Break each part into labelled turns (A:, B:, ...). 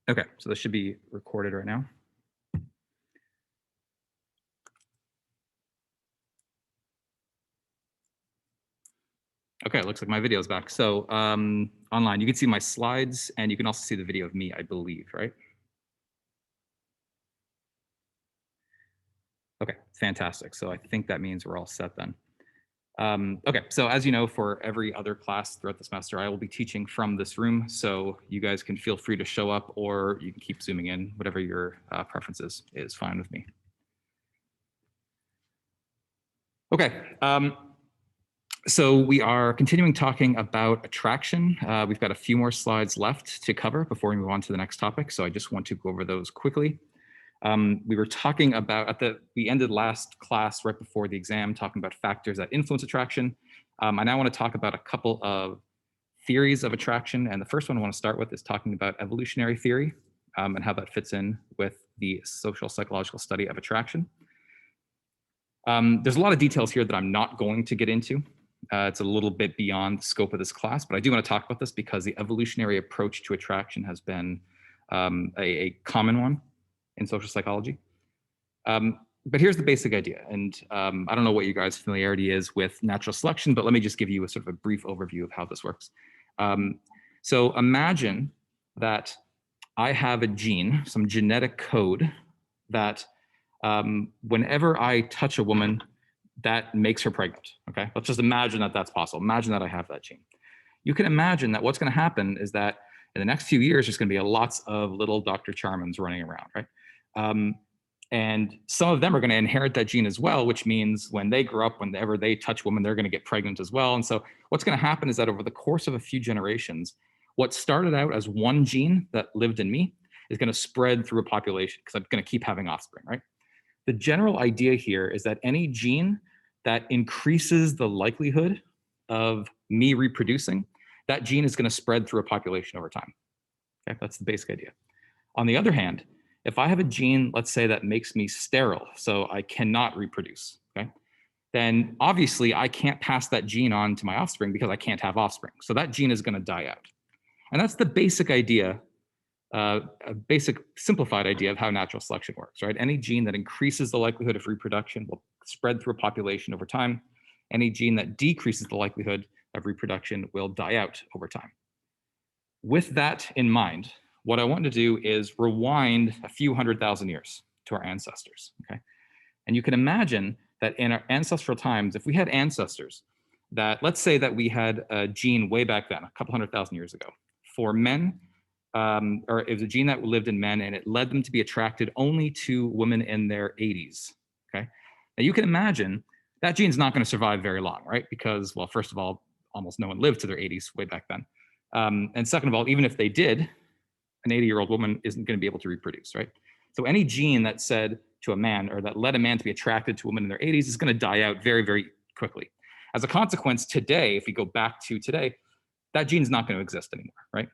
A: Okay, so this should be recorded right now. Okay, it looks like my video is back. So online, you can see my slides and you can also see the video of me, I believe, right? Okay, fantastic. So I think that means we're all set then. Okay, so as you know, for every other class throughout the semester, I will be teaching from this room. So you guys can feel free to show up or you can keep zooming in, whatever your preferences is fine with me. Okay, so we are continuing talking about attraction. We've got a few more slides left to cover before we move on to the next topic. So I just want to go over those quickly. We were talking about, we ended last class right before the exam, talking about factors that influence attraction. I now want to talk about a couple of theories of attraction. And the first one I want to start with is talking about evolutionary theory and how that fits in with the social psychological study of attraction. There's a lot of details here that I'm not going to get into. It's a little bit beyond the scope of this class, but I do want to talk about this because the evolutionary approach to attraction has been a common one in social psychology. But here's the basic idea. And I don't know what you guys' familiarity is with natural selection, but let me just give you a sort of a brief overview of how this works. So imagine that I have a gene, some genetic code that whenever I touch a woman, that makes her pregnant, okay? Let's just imagine that that's possible. Imagine that I have that gene. You can imagine that what's gonna happen is that in the next few years, there's gonna be lots of little Dr. Charmans running around, right? And some of them are gonna inherit that gene as well, which means when they grow up, whenever they touch women, they're gonna get pregnant as well. And so what's gonna happen is that over the course of a few generations, what started out as one gene that lived in me is gonna spread through a population because I'm gonna keep having offspring, right? The general idea here is that any gene that increases the likelihood of me reproducing, that gene is going to spread through a population over time. Okay, that's the basic idea. On the other hand, if I have a gene, let's say, that makes me sterile, so I cannot reproduce, okay, then obviously I can't pass that gene on to my offspring because I can't have offspring. So that gene is going to die out. And that's the basic idea, a basic simplified idea of how natural selection works, right? Any gene that increases the likelihood of reproduction will spread through a population over time. Any gene that decreases the likelihood of reproduction will die out over time. With that in mind, what I want to do is rewind a few 100,000 years to our ancestors, okay? And you can imagine that in our ancestral times, if we had ancestors that, let's say that we had a gene way back then, a couple 100,000 years ago, for men, or it was a gene that lived in men and it led them to be attracted only to women in their 80s, okay? Now you can imagine that gene's not gonna survive very long, right? Because, well, first of all, almost no one lived to their 80s way back then. And second of all, even if they did, an 80-year-old woman isn't gonna be able to reproduce, right? So any gene that said to a man or that led a man to be attracted to a woman in their 80s is gonna die out very, very quickly. As a consequence, today, if we go back to today, that gene's not gonna exist anymore, right?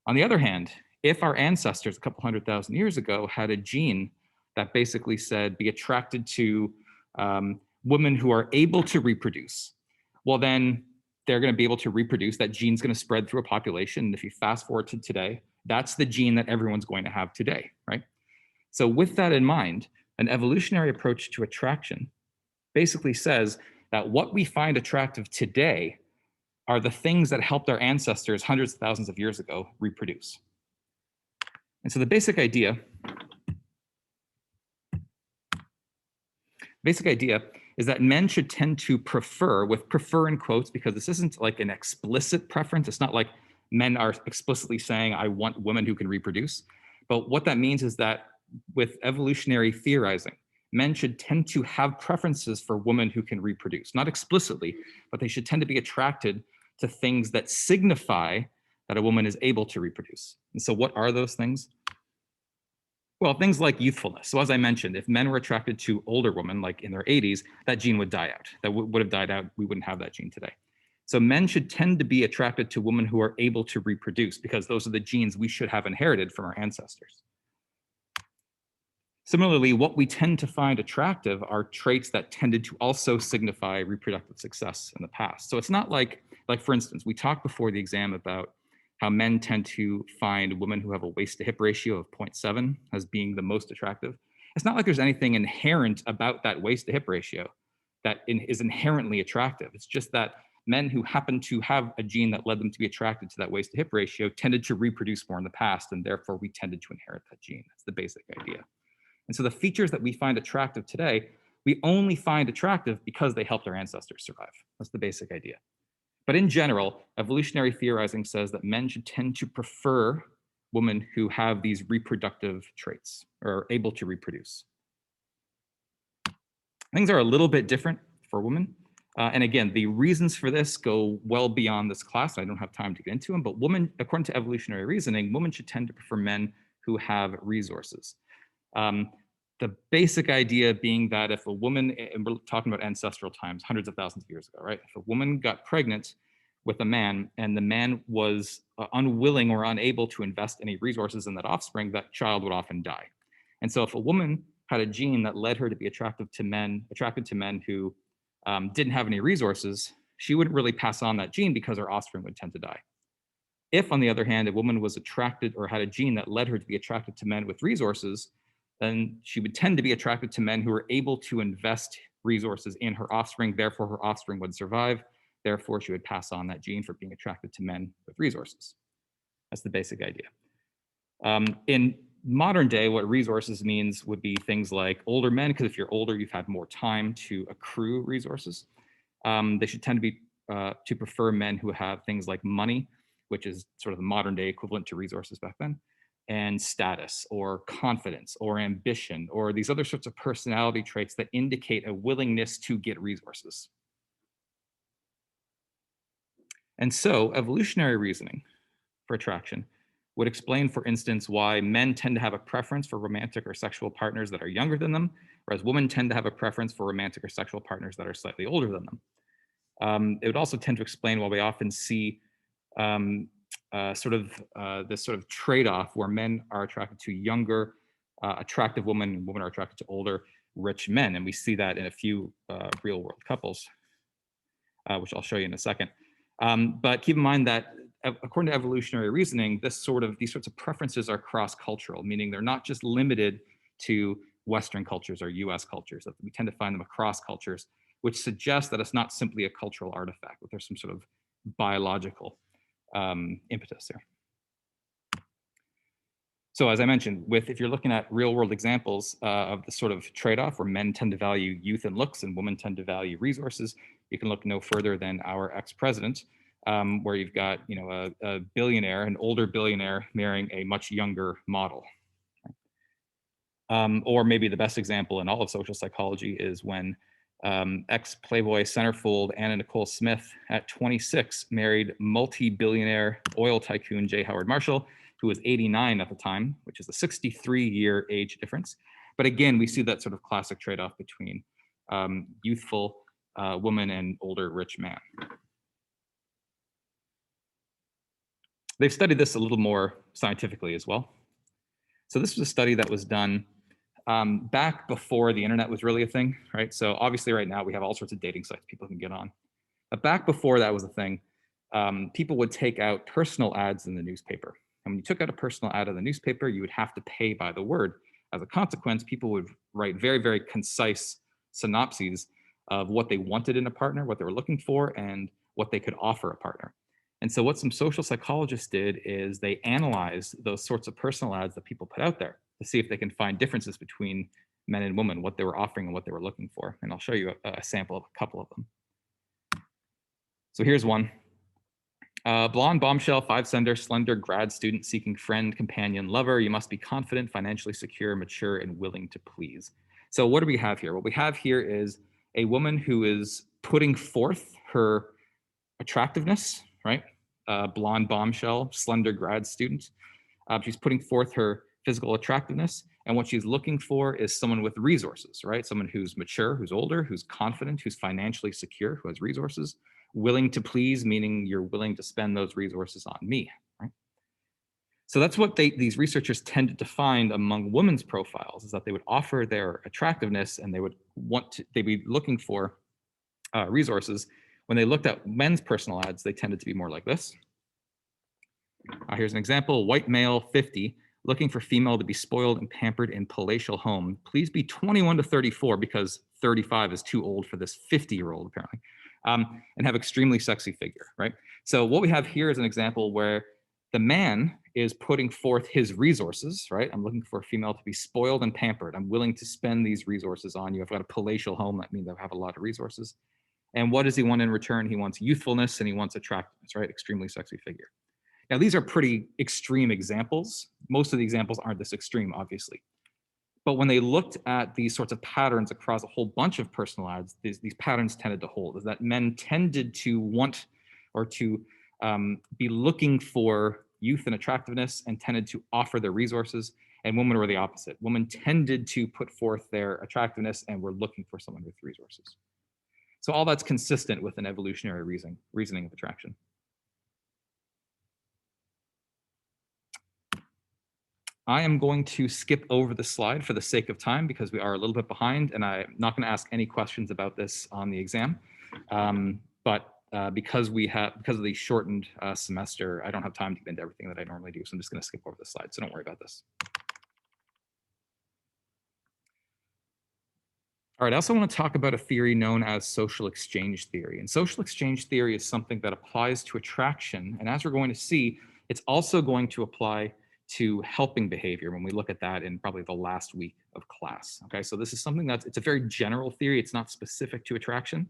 A: On the other hand, if our ancestors a couple 100,000 years ago had a gene that basically said be attracted to women who are able to reproduce, well, then they're going to be able to reproduce. That gene's going to spread through a population. And if you fast forward to today, that's the gene that everyone's going to have today, right? So with that in mind, an evolutionary approach to attraction basically says that what we find attractive today are the things that helped our ancestors hundreds of thousands of years ago reproduce. And so the basic idea is that men should tend to prefer, with prefer in quotes, because this isn't like an explicit preference. It's not like men are explicitly saying, I want women who can reproduce. But what that means is that with evolutionary theorizing, men should tend to have preferences for women who can reproduce, not explicitly, but they should tend to be attracted to things that signify that a woman is able to reproduce. And so what are those things? Well, things like youthfulness. So as I mentioned, if men were attracted to older women, like in their 80s, that gene would die out. That would have died out. We wouldn't have that gene today. So men should tend to be attracted to women who are able to reproduce because those are the genes we should have inherited from our ancestors. Similarly, what we tend to find attractive are traits that tended to also signify reproductive success in the past. So it's not like for instance, we talked before the exam about how men tend to find women who have a waist to hip ratio of 0.7 as being the most attractive. It's not like there's anything inherent about that waist to hip ratio that is inherently attractive. It's just that men who happen to have a gene that led them to be attracted to that waist to hip ratio tended to reproduce more in the past, and therefore we tended to inherit that gene. That's the basic idea. And so the features that we find attractive today, we only find attractive because they helped our ancestors survive. That's the basic idea. But in general, evolutionary theorizing says that men should tend to prefer women who have these reproductive traits or are able to reproduce. Things are a little bit different for women. And again, the reasons for this go well beyond this class. I don't have time to get into them, but women, according to evolutionary reasoning, women should tend to prefer men who have resources. The basic idea being that if a woman, and we're talking about ancestral times, hundreds of thousands of years ago, right? If a woman got pregnant with a man and the man was unwilling or unable to invest any resources in that offspring, that child would often die. And so if a woman had a gene that led her to be attracted to men who didn't have any resources, she wouldn't really pass on that gene because her offspring would tend to die. If, on the other hand, a woman was attracted or had a gene that led her to be attracted to men with resources, then she would tend to be attracted to men who are able to invest resources in her offspring. Therefore, her offspring would survive. Therefore, she would pass on that gene for being attracted to men with resources. That's the basic idea. In modern day, what resources means would be things like older men, because if you're older, you've had more time to accrue resources. They should tend to be to prefer men who have things like money, which is sort of the modern day equivalent to resources back then, and status or confidence or ambition or these other sorts of personality traits that indicate a willingness to get resources. And so evolutionary reasoning for attraction would explain, for instance, why men tend to have a preference for romantic or sexual partners that are younger than them, whereas women tend to have a preference for romantic or sexual partners that are slightly older than them. It would also tend to explain why we often see this sort of trade-off where men are attracted to younger, attractive women, and women are attracted to older, rich men. And we see that in a few real-world couples, which I'll show you in a second. But keep in mind that according to evolutionary reasoning, these sorts of preferences are cross-cultural, meaning they're not just limited to Western cultures or US cultures, that we tend to find them across cultures, which suggests that it's not simply a cultural artifact, but there's some sort of biological impetus there. So as I mentioned, if you're looking at real world examples of the sort of trade-off where men tend to value youth and looks and women tend to value resources, you can look no further than our ex-president, where you've got a billionaire, an older billionaire marrying a much younger model. Or maybe the best example in all of social psychology is when ex-Playboy centerfold Anna Nicole Smith at 26 married multi-billionaire oil tycoon J. Howard Marshall, who was 89 at the time, which is a 63-year age difference. But again, we see that sort of classic trade-off between youthful woman and older rich man. They've studied this a little more scientifically as well. So this was a study that was done back before the internet was really a thing, right? So obviously right now we have all sorts of dating sites people can get on. But back before that was a thing, people would take out personal ads in the newspaper. And when you took out a personal ad in the newspaper, you would have to pay by the word. As a consequence, people would write very, very concise synopses of what they wanted in a partner, what they were looking for, and what they could offer a partner. And so what some social psychologists did is they analyzed those sorts of personal ads that people put out there to see if they can find differences between men and women, what they were offering and what they were looking for. And I'll show you a sample of a couple of them. So here's one. Blonde bombshell, 5-sender, slender grad student seeking friend, companion, lover. You must be confident, financially secure, mature, and willing to please. So what do we have here? What we have here is a woman who is putting forth her attractiveness, right? Blonde bombshell, slender grad student. She's putting forth her physical attractiveness. And what she's looking for is someone with resources, right? Someone who's mature, who's older, who's confident, who's financially secure, who has resources. Willing to please, meaning you're willing to spend those resources on me, right? So that's what these researchers tended to find among women's profiles, is that they would offer their attractiveness and they'd be looking for resources. When they looked at men's personal ads, they tended to be more like this. Here's an example, white male, 50, looking for female to be spoiled and pampered in palatial home. Please be 21 to 34 because 35 is too old for this 50-year-old apparently, and have extremely sexy figure, right? So what we have here is an example where the man is putting forth his resources, right? I'm looking for a female to be spoiled and pampered. I'm willing to spend these resources on you. I've got a palatial home. That means I have a lot of resources. And what does he want in return? He wants youthfulness and he wants attractiveness, right? Extremely sexy figure. Now, these are pretty extreme examples. Most of the examples aren't this extreme, obviously. But when they looked at these sorts of patterns across a whole bunch of personal ads, these patterns tended to hold, is that men tended to want or to be looking for youth and attractiveness and tended to offer their resources, and women were the opposite. Women tended to put forth their attractiveness and were looking for someone with resources. So all that's consistent with an evolutionary reasoning of attraction. I am going to skip over the slide for the sake of time because we are a little bit behind, and I'm not going to ask any questions about this on the exam. Because of the shortened semester, I don't have time to get into everything that I normally do, so I'm just going to skip over the slide, so don't worry about this. All right, I also want to talk about a theory known as social exchange theory. And social exchange theory is something that applies to attraction, and as we're going to see, it's also going to apply to helping behavior when we look at that in probably the last week of class. Okay, so this is something it's a very general theory. It's not specific to attraction.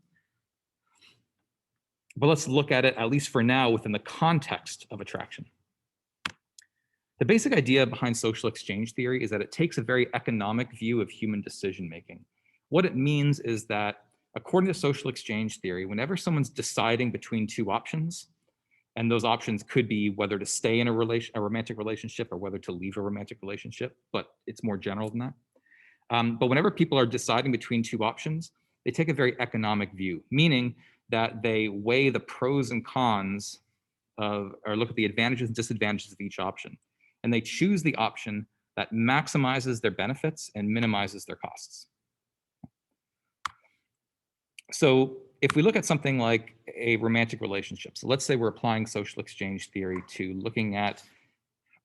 A: But let's look at it, at least for now, within the context of attraction. The basic idea behind social exchange theory is that it takes a very economic view of human decision making. What it means is that according to social exchange theory, whenever someone's deciding between two options, and those options could be whether to stay in a romantic relationship or whether to leave a romantic relationship, but it's more general than that. But whenever people are deciding between two options, they take a very economic view, meaning that they weigh the pros and cons or look at the advantages and disadvantages of each option. And they choose the option that maximizes their benefits and minimizes their costs. So if we look at something like a romantic relationship, so let's say we're applying social exchange theory to looking at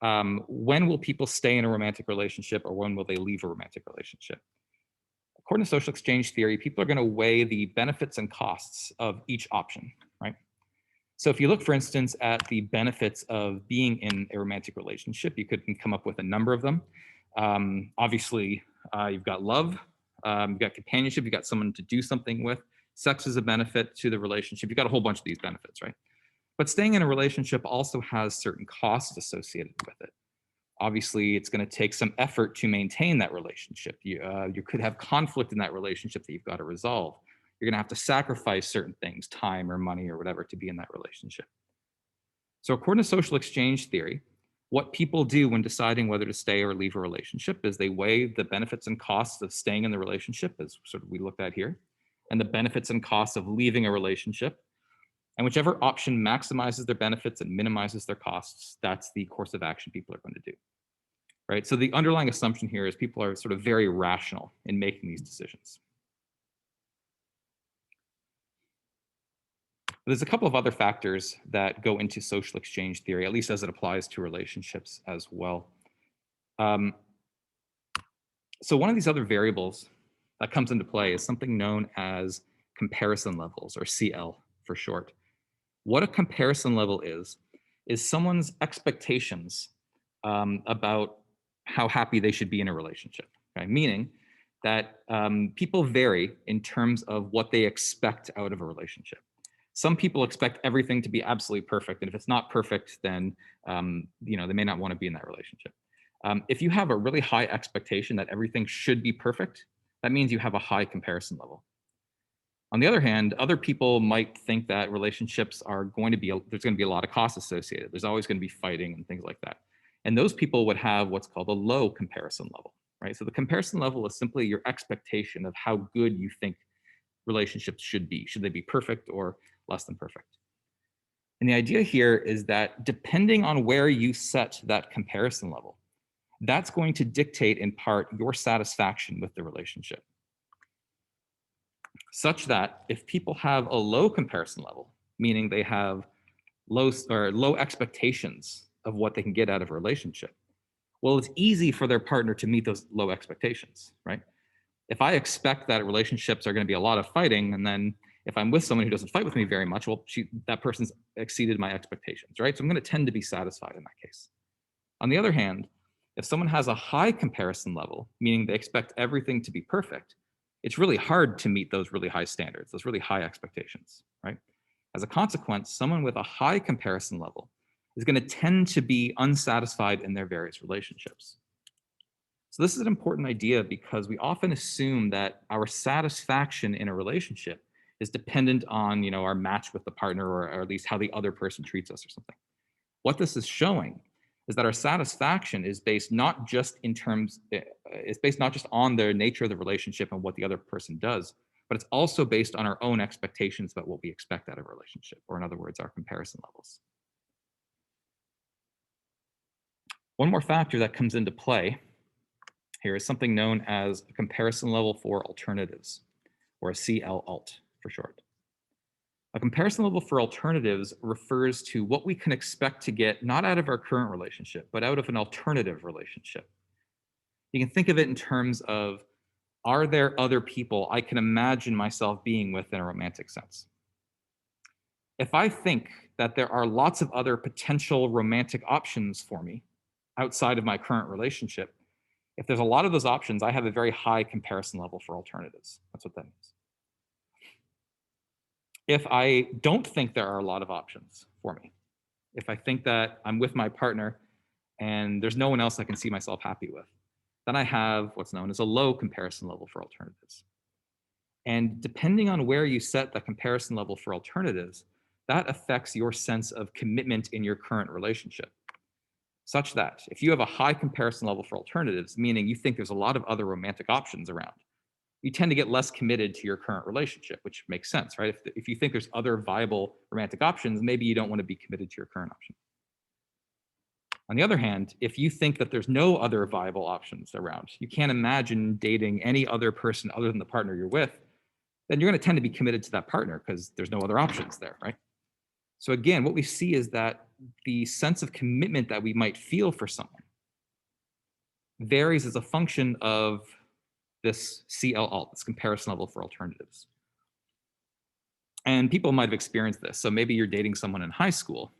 A: when will people stay in a romantic relationship or when will they leave a romantic relationship? According to social exchange theory, people are going to weigh the benefits and costs of each option, right? So if you look, for instance, at the benefits of being in a romantic relationship, you could come up with a number of them. Obviously, you've got love, you've got companionship, you've got someone to do something with. Sex is a benefit to the relationship. You've got a whole bunch of these benefits, right? But staying in a relationship also has certain costs associated with it. Obviously, it's going to take some effort to maintain that relationship. You could have conflict in that relationship that you've got to resolve. You're going to have to sacrifice certain things, time or money or whatever, to be in that relationship. So according to social exchange theory, what people do when deciding whether to stay or leave a relationship is they weigh the benefits and costs of staying in the relationship, as sort of we looked at here, and the benefits and costs of leaving a relationship. And whichever option maximizes their benefits and minimizes their costs, that's the course of action people are going to do, right? So the underlying assumption here is people are sort of very rational in making these decisions. There's a couple of other factors that go into social exchange theory, at least as it applies to relationships as well. So one of these other variables that comes into play is something known as comparison levels, or CL for short. What a comparison level is someone's expectations about how happy they should be in a relationship, okay? Meaning that people vary in terms of what they expect out of a relationship. Some people expect everything to be absolutely perfect, and if it's not perfect, then they may not want to be in that relationship. If you have a really high expectation that everything should be perfect, that means you have a high comparison level. On the other hand, other people might think that relationships are going to be, there's going to be a lot of costs associated. There's always going to be fighting and things like that. And those people would have what's called a low comparison level, right? So the comparison level is simply your expectation of how good you think relationships should be. Should they be perfect or less than perfect? And the idea here is that depending on where you set that comparison level, that's going to dictate in part your satisfaction with the relationship. Such that if people have a low comparison level, meaning they have low expectations of what they can get out of a relationship. Well, it's easy for their partner to meet those low expectations, right? If I expect that relationships are going to be a lot of fighting, and then if I'm with someone who doesn't fight with me very much, well, that person's exceeded my expectations, right? So I'm going to tend to be satisfied in that case. On the other hand, if someone has a high comparison level, meaning they expect everything to be perfect, it's really hard to meet those really high standards, those really high expectations, right? As a consequence, someone with a high comparison level is going to tend to be unsatisfied in their various relationships. So this is an important idea because we often assume that our satisfaction in a relationship is dependent on, our match with the partner, or at least how the other person treats us or something. What this is showing is that our satisfaction is based not just it's based not just on the nature of the relationship and what the other person does, but it's also based on our own expectations about what we expect out of a relationship, or in other words, our comparison levels. One more factor that comes into play here is something known as a comparison level for alternatives, or a CL-alt for short. A comparison level for alternatives refers to what we can expect to get not out of our current relationship, but out of an alternative relationship. You can think of it in terms of, are there other people I can imagine myself being with in a romantic sense? If I think that there are lots of other potential romantic options for me outside of my current relationship, if there's a lot of those options, I have a very high comparison level for alternatives. That's what that means. If I don't think there are a lot of options for me, if I think that I'm with my partner and there's no one else I can see myself happy with, then I have what's known as a low comparison level for alternatives. And depending on where you set the comparison level for alternatives, that affects your sense of commitment in your current relationship. Such that if you have a high comparison level for alternatives, meaning you think there's a lot of other romantic options around, you tend to get less committed to your current relationship, which makes sense, right? If you think there's other viable romantic options, maybe you don't want to be committed to your current option. On the other hand, if you think that there's no other viable options around, you can't imagine dating any other person other than the partner you're with, then you're going to tend to be committed to that partner because there's no other options there, right? So again, what we see is that the sense of commitment that we might feel for someone varies as a function of this CL-alt, this comparison level for alternatives. And people might have experienced this. So maybe you're dating someone in high school,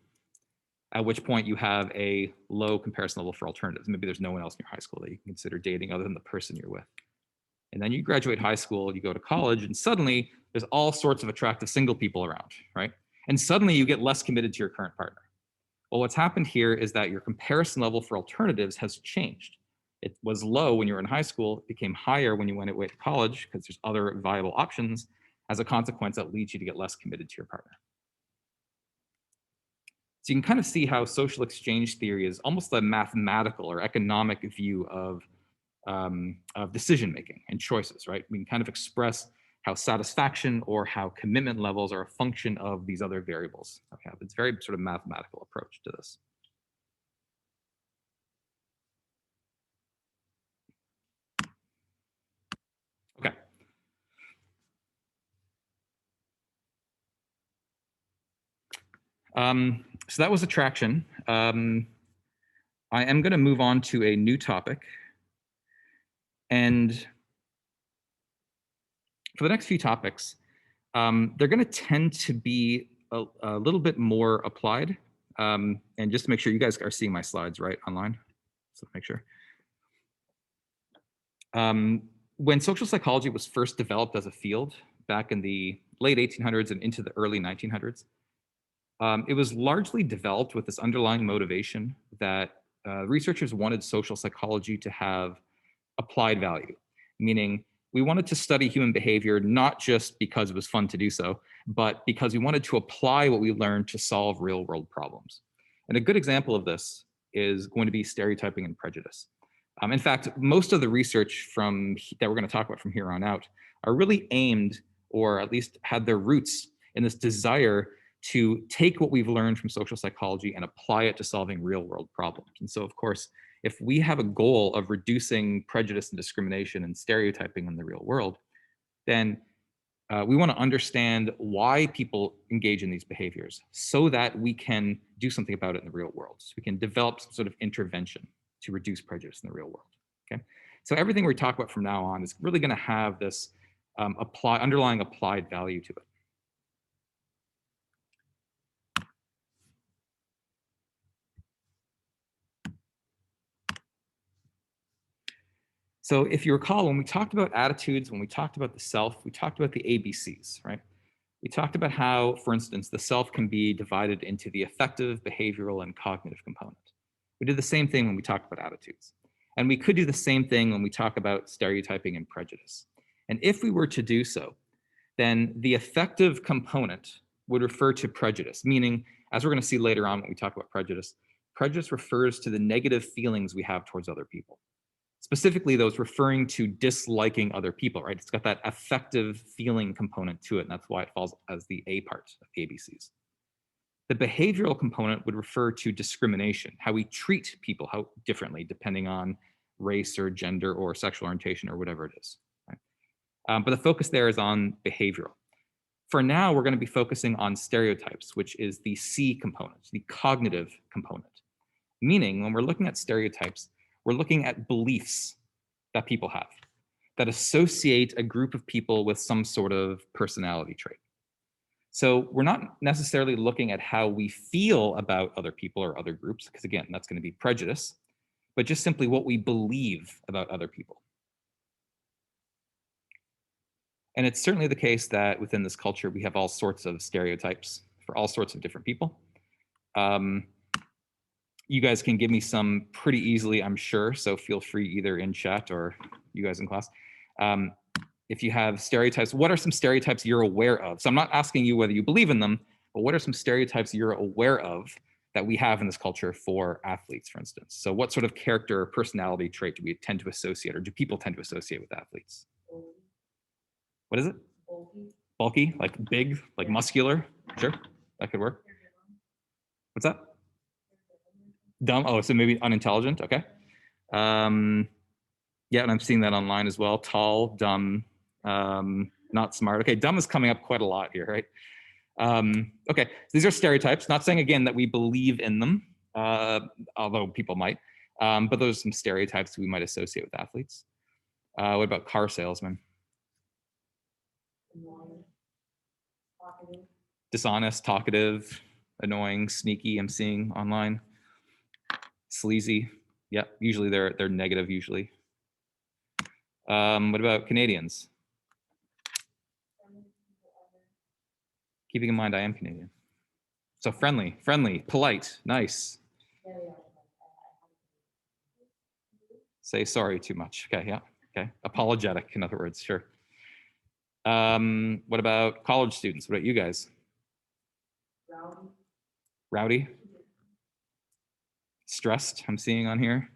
A: at which point you have a low comparison level for alternatives. Maybe there's no one else in your high school that you can consider dating other than the person you're with. And then you graduate high school, you go to college, and suddenly there's all sorts of attractive single people around, right? And suddenly you get less committed to your current partner. Well, what's happened here is that your comparison level for alternatives has changed. It was low when you were in high school, it became higher when you went away to college because there's other viable options. As a consequence, that leads you to get less committed to your partner. So you can kind of see how social exchange theory is almost a mathematical or economic view of decision-making and choices, right? We can kind of express how satisfaction or how commitment levels are a function of these other variables. Okay, it's a very sort of mathematical approach to this. Okay. So that was attraction. I am going to move on to a new topic. And for the next few topics, they're going to tend to be a little bit more applied. And just to make sure you guys are seeing my slides right online, so make sure. When social psychology was first developed as a field back in the late 1800s and into the early 1900s, it was largely developed with this underlying motivation that researchers wanted social psychology to have applied value, meaning we wanted to study human behavior not just because it was fun to do so, but because we wanted to apply what we learned to solve real world problems. And a good example of this is going to be stereotyping and prejudice. In fact, most of the research that we're going to talk about from here on out are really aimed, or at least had their roots in this desire to take what we've learned from social psychology and apply it to solving real world problems. And so, of course, if we have a goal of reducing prejudice and discrimination and stereotyping in the real world, then We want to understand why people engage in these behaviors so that we can do something about it in the real world. So we can develop some sort of intervention to reduce prejudice in the real world. Okay, so everything we talk about from now on is really going to have this underlying applied value to it. So if you recall, when we talked about attitudes, when we talked about the self, we talked about the ABCs, right? We talked about how, for instance, the self can be divided into the affective, behavioral, and cognitive component. We did the same thing when we talked about attitudes. And we could do the same thing when we talk about stereotyping and prejudice. And if we were to do so, then the affective component would refer to prejudice, meaning, as we're going to see later on when we talk about prejudice, prejudice refers to the negative feelings we have towards other people. Specifically, those referring to disliking other people, right? It's got that affective feeling component to it, and that's why it falls as the A part of the ABCs. The behavioral component would refer to discrimination, how we treat people how differently depending on race or gender or sexual orientation or whatever it is. Right? But the focus there is on behavioral. For now, we're going to be focusing on stereotypes, which is the C component, the cognitive component. Meaning, when we're looking at stereotypes, we're looking at beliefs that people have that associate a group of people with some sort of personality trait. So we're not necessarily looking at how we feel about other people or other groups, because again, that's going to be prejudice, but just simply what we believe about other people. And it's certainly the case that within this culture, we have all sorts of stereotypes for all sorts of different people. You guys can give me some pretty easily, I'm sure, so feel free either in chat or you guys in class. If you have stereotypes, what are some stereotypes you're aware of? So I'm not asking you whether you believe in them, but what are some stereotypes you're aware of that we have in this culture for athletes, for instance? So what sort of character or personality trait do we tend to associate, or do people tend to associate with athletes? What is it? Bulky. Bulky, like big, like muscular? Sure, that could work. What's that? Dumb. Oh, so maybe unintelligent. Okay. Yeah, and I'm seeing that online as well. Tall, dumb, not smart. Okay, dumb is coming up quite a lot here, right? Okay, so these are stereotypes. Not saying again that we believe in them, although people might. But those are some stereotypes we might associate with athletes. What about car salesmen? Dishonest, talkative, annoying, sneaky. I'm seeing online. Sleazy. Yeah, usually they're negative usually. What about Canadians? Keeping in mind I am Canadian. So friendly, polite, nice. Say sorry too much. Okay, yeah, okay. Apologetic, in other words, sure. What about college students? What about you guys? Rowdy. Stressed, I'm seeing on here.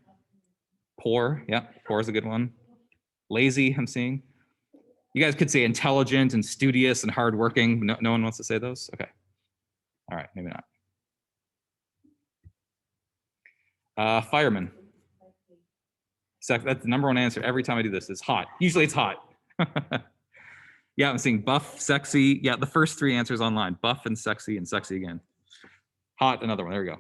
A: Poor, yeah, poor is a good one. Lazy, I'm seeing. You guys could say intelligent and studious and hardworking. No one wants to say those? Okay. All right, maybe not. Fireman. That's the number one answer every time I do this is hot. Usually it's hot. Yeah, I'm seeing buff, sexy. Yeah, the first three answers online. Buff and sexy again. Hot, another one. There we go.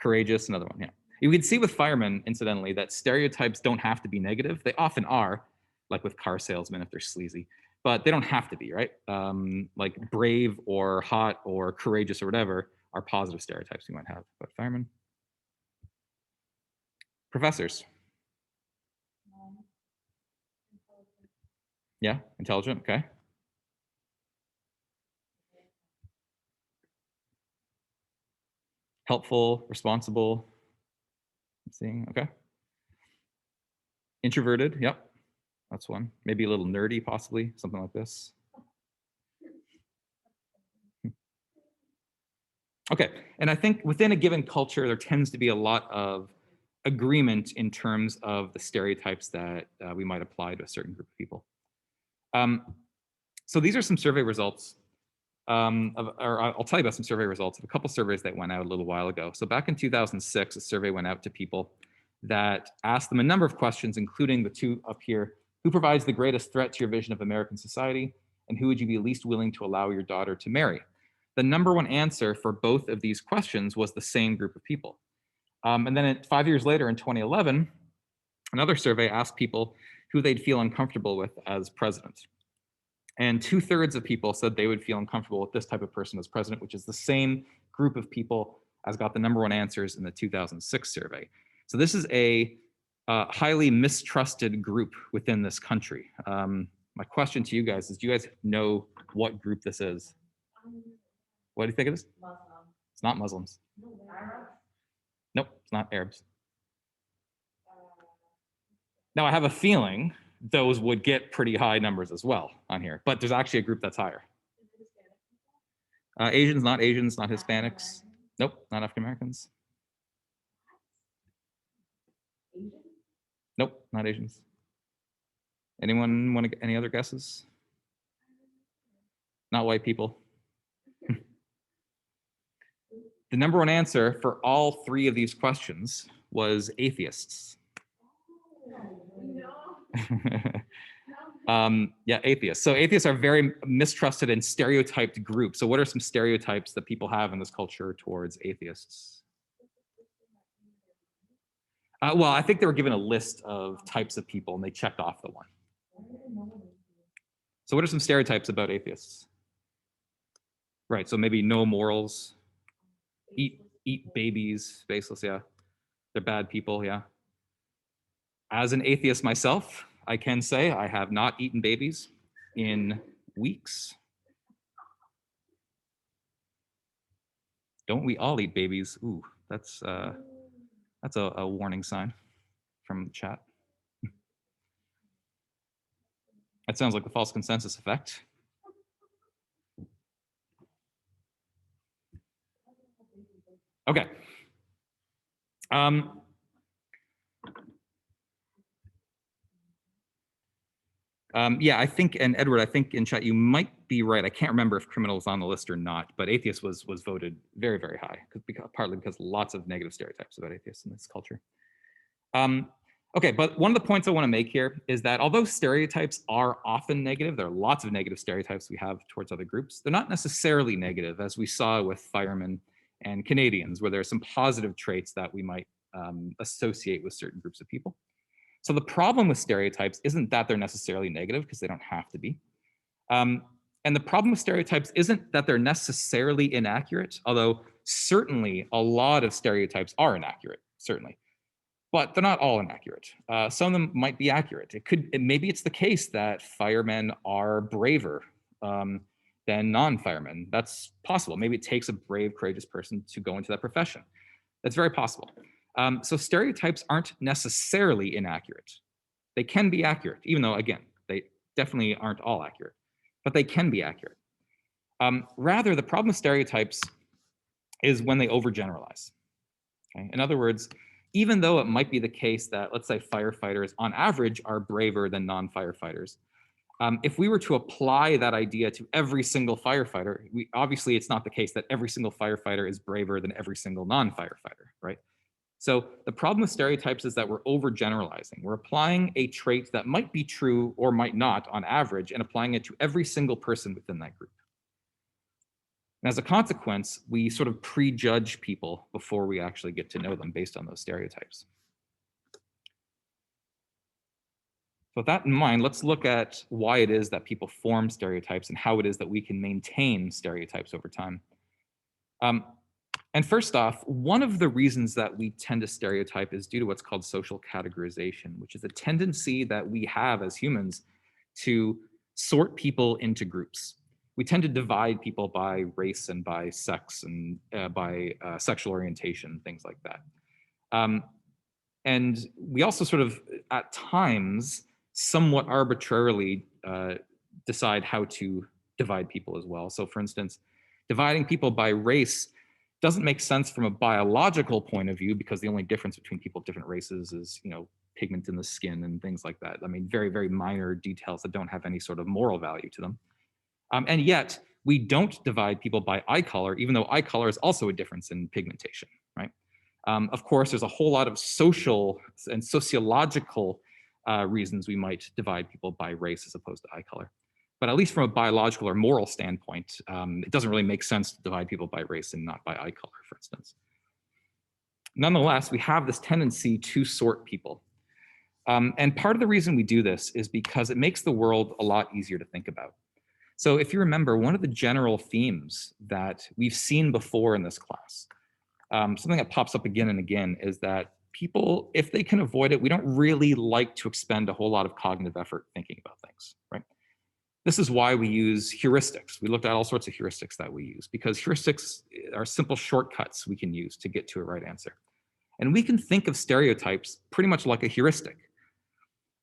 A: Courageous, another one. Yeah. You can see with firemen, incidentally, that stereotypes don't have to be negative. They often are, like with car salesmen if they're sleazy, but they don't have to be, right? Like brave or hot or courageous or whatever are positive stereotypes we might have about firemen. Professors. Yeah, intelligent, okay. Helpful, responsible. I'm seeing, okay. Introverted, yep. That's one. Maybe a little nerdy, possibly, something like this. Okay, and I think within a given culture, there tends to be a lot of agreement in terms of the stereotypes that we might apply to a certain group of people. So these are some survey results, or I'll tell you about some survey results of a couple surveys that went out a little while ago. So back in 2006, a survey went out to people that asked them a number of questions, including the two up here. Who provides the greatest threat to your vision of American society? And who would you be least willing to allow your daughter to marry? The number one answer for both of these questions was the same group of people. And then 5 years later in 2011, another survey asked people who they'd feel uncomfortable with as president. And 2/3 of people said they would feel uncomfortable with this type of person as president, which is the same group of people as got the number one answers in the 2006 survey. So this is a highly mistrusted group within this country. My question to you guys is, do you guys know what group this is? What do you think it is?
B: Muslim.
A: It's not Muslims.
B: Arabs.
A: Nope, it's not Arabs. Now, I have a feeling those would get pretty high numbers as well on here, but there's actually a group that's higher. Asians, not Hispanics. Nope, not African Americans. Nope, not Asians. Anyone want to get any other guesses? Not white people. The number one answer for all three of these questions was atheists. Yeah, atheists. So atheists are very mistrusted and stereotyped group. So what are some stereotypes that people have in this culture towards atheists? Well, I think they were given a list of types of people and they checked off the one. So what are some stereotypes about atheists? Right, so maybe no morals, eat babies, baseless, yeah. They're bad people, yeah. As an atheist myself, I can say I have not eaten babies in weeks. Don't we all eat babies? Ooh, that's a warning sign from the chat. That sounds like the false consensus effect. Okay. Yeah, I think, and Edward, I think in chat you might be right. I can't remember if criminal was on the list or not, but atheist was voted very, very high, partly because lots of negative stereotypes about atheists in this culture. Okay, but one of the points I want to make here is that although stereotypes are often negative, there are lots of negative stereotypes we have towards other groups. They're not necessarily negative, as we saw with firemen and Canadians, where there are some positive traits that we might associate with certain groups of people. So the problem with stereotypes isn't that they're necessarily negative, because they don't have to be. And the problem with stereotypes isn't that they're necessarily inaccurate, although certainly a lot of stereotypes are inaccurate, certainly. But they're not all inaccurate. Some of them might be accurate. Maybe it's the case that firemen are braver than non-firemen. That's possible. Maybe it takes a brave, courageous person to go into that profession. That's very possible. So stereotypes aren't necessarily inaccurate. They can be accurate, even though, again, they definitely aren't all accurate, but they can be accurate. Rather, the problem with stereotypes is when they overgeneralize. Okay? In other words, even though it might be the case that, let's say, firefighters on average are braver than non-firefighters, if we were to apply that idea to every single firefighter, obviously it's not the case that every single firefighter is braver than every single non-firefighter, right? So the problem with stereotypes is that we're overgeneralizing. We're applying a trait that might be true or might not on average and applying it to every single person within that group. And as a consequence, we sort of prejudge people before we actually get to know them based on those stereotypes. So with that in mind, let's look at why it is that people form stereotypes and how it is that we can maintain stereotypes over time. And first off, one of the reasons that we tend to stereotype is due to what's called social categorization, which is a tendency that we have as humans to sort people into groups. We tend to divide people by race and by sex and by sexual orientation, things like that. And we also sort of, at times, somewhat arbitrarily decide how to divide people as well. So for instance, dividing people by race doesn't make sense from a biological point of view, because the only difference between people of different races is, pigment in the skin and things like that. I mean, very, very minor details that don't have any sort of moral value to them. And yet we don't divide people by eye color, even though eye color is also a difference in pigmentation, right? Of course, there's a whole lot of social and sociological reasons we might divide people by race as opposed to eye color. But at least from a biological or moral standpoint, it doesn't really make sense to divide people by race and not by eye color, for instance. Nonetheless, we have this tendency to sort people. And part of the reason we do this is because it makes the world a lot easier to think about. So if you remember, one of the general themes that we've seen before in this class, something that pops up again and again, is that people, if they can avoid it, we don't really like to expend a whole lot of cognitive effort thinking about things, right? This is why we use heuristics. We looked at all sorts of heuristics that we use, because heuristics are simple shortcuts we can use to get to a right answer. And we can think of stereotypes pretty much like a heuristic.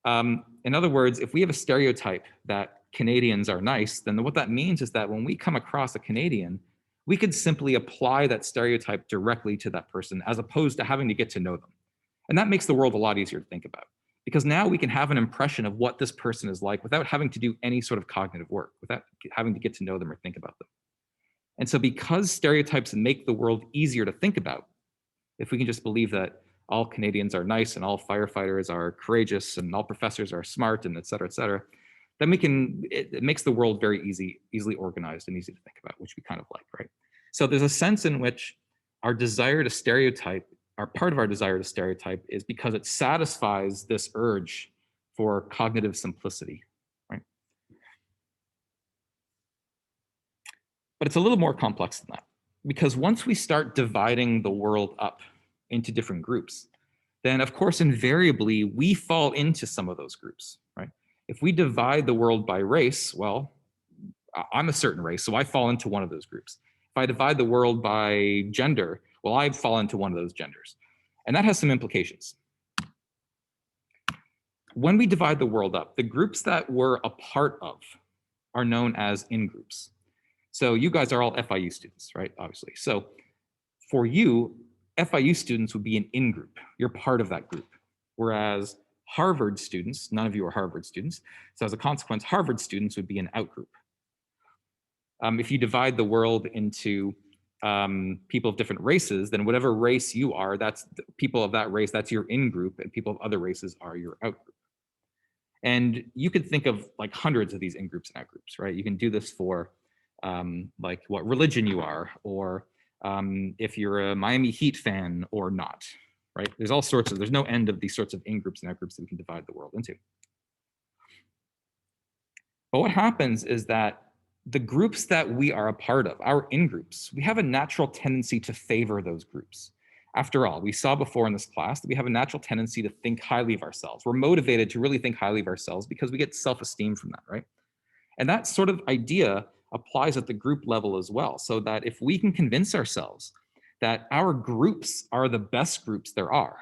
A: In other words, if we have a stereotype that Canadians are nice, then what that means is that when we come across a Canadian, we could simply apply that stereotype directly to that person as opposed to having to get to know them. And that makes the world a lot easier to think about, because now we can have an impression of what this person is like without having to do any sort of cognitive work, without having to get to know them or think about them. And so because stereotypes make the world easier to think about, if we can just believe that all Canadians are nice and all firefighters are courageous and all professors are smart and et cetera, then it makes the world very easily organized and easy to think about, which we kind of like, right? So there's a sense in which our desire to stereotype, part of our desire to stereotype is because it satisfies this urge for cognitive simplicity, right? But it's a little more complex than that, because once we start dividing the world up into different groups, then of course, invariably, we fall into some of those groups, right? If we divide the world by race, well, I'm a certain race, so I fall into one of those groups. If I divide the world by gender, well, I fall into one of those genders. And that has some implications. When we divide the world up, the groups that we're a part of are known as in-groups. So you guys are all FIU students, right? Obviously. So for you, FIU students would be an in-group. You're part of that group. Whereas Harvard students, none of you are Harvard students, so as a consequence, Harvard students would be an out-group. If you divide the world into people of different races, then whatever race you are, that's people of that race, that's your in-group, and people of other races are your out-group. And you could think of like hundreds of these in-groups and out-groups, right? You can do this for like what religion you are, or if you're a Miami Heat fan or not, right? There's no end of these sorts of in-groups and out-groups that we can divide the world into. But what happens is that the groups that we are a part of, our in-groups, we have a natural tendency to favor those groups. After all, we saw before in this class that we have a natural tendency to think highly of ourselves. We're motivated to really think highly of ourselves because we get self-esteem from that, right? And that sort of idea applies at the group level as well, so that if we can convince ourselves that our groups are the best groups there are,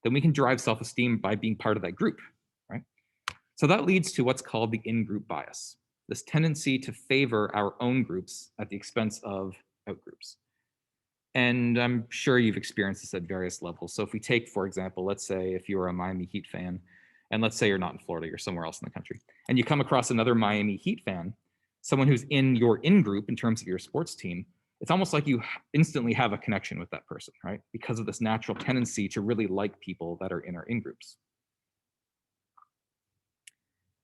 A: then we can derive self-esteem by being part of that group, right? So that leads to what's called the in-group bias, this tendency to favor our own groups at the expense of out-groups. And I'm sure you've experienced this at various levels. So if we take, for example, let's say if you're a Miami Heat fan, and let's say you're not in Florida, you're somewhere else in the country, and you come across another Miami Heat fan, someone who's in your in-group in terms of your sports team, it's almost like you instantly have a connection with that person, right? Because of this natural tendency to really like people that are in our in-groups.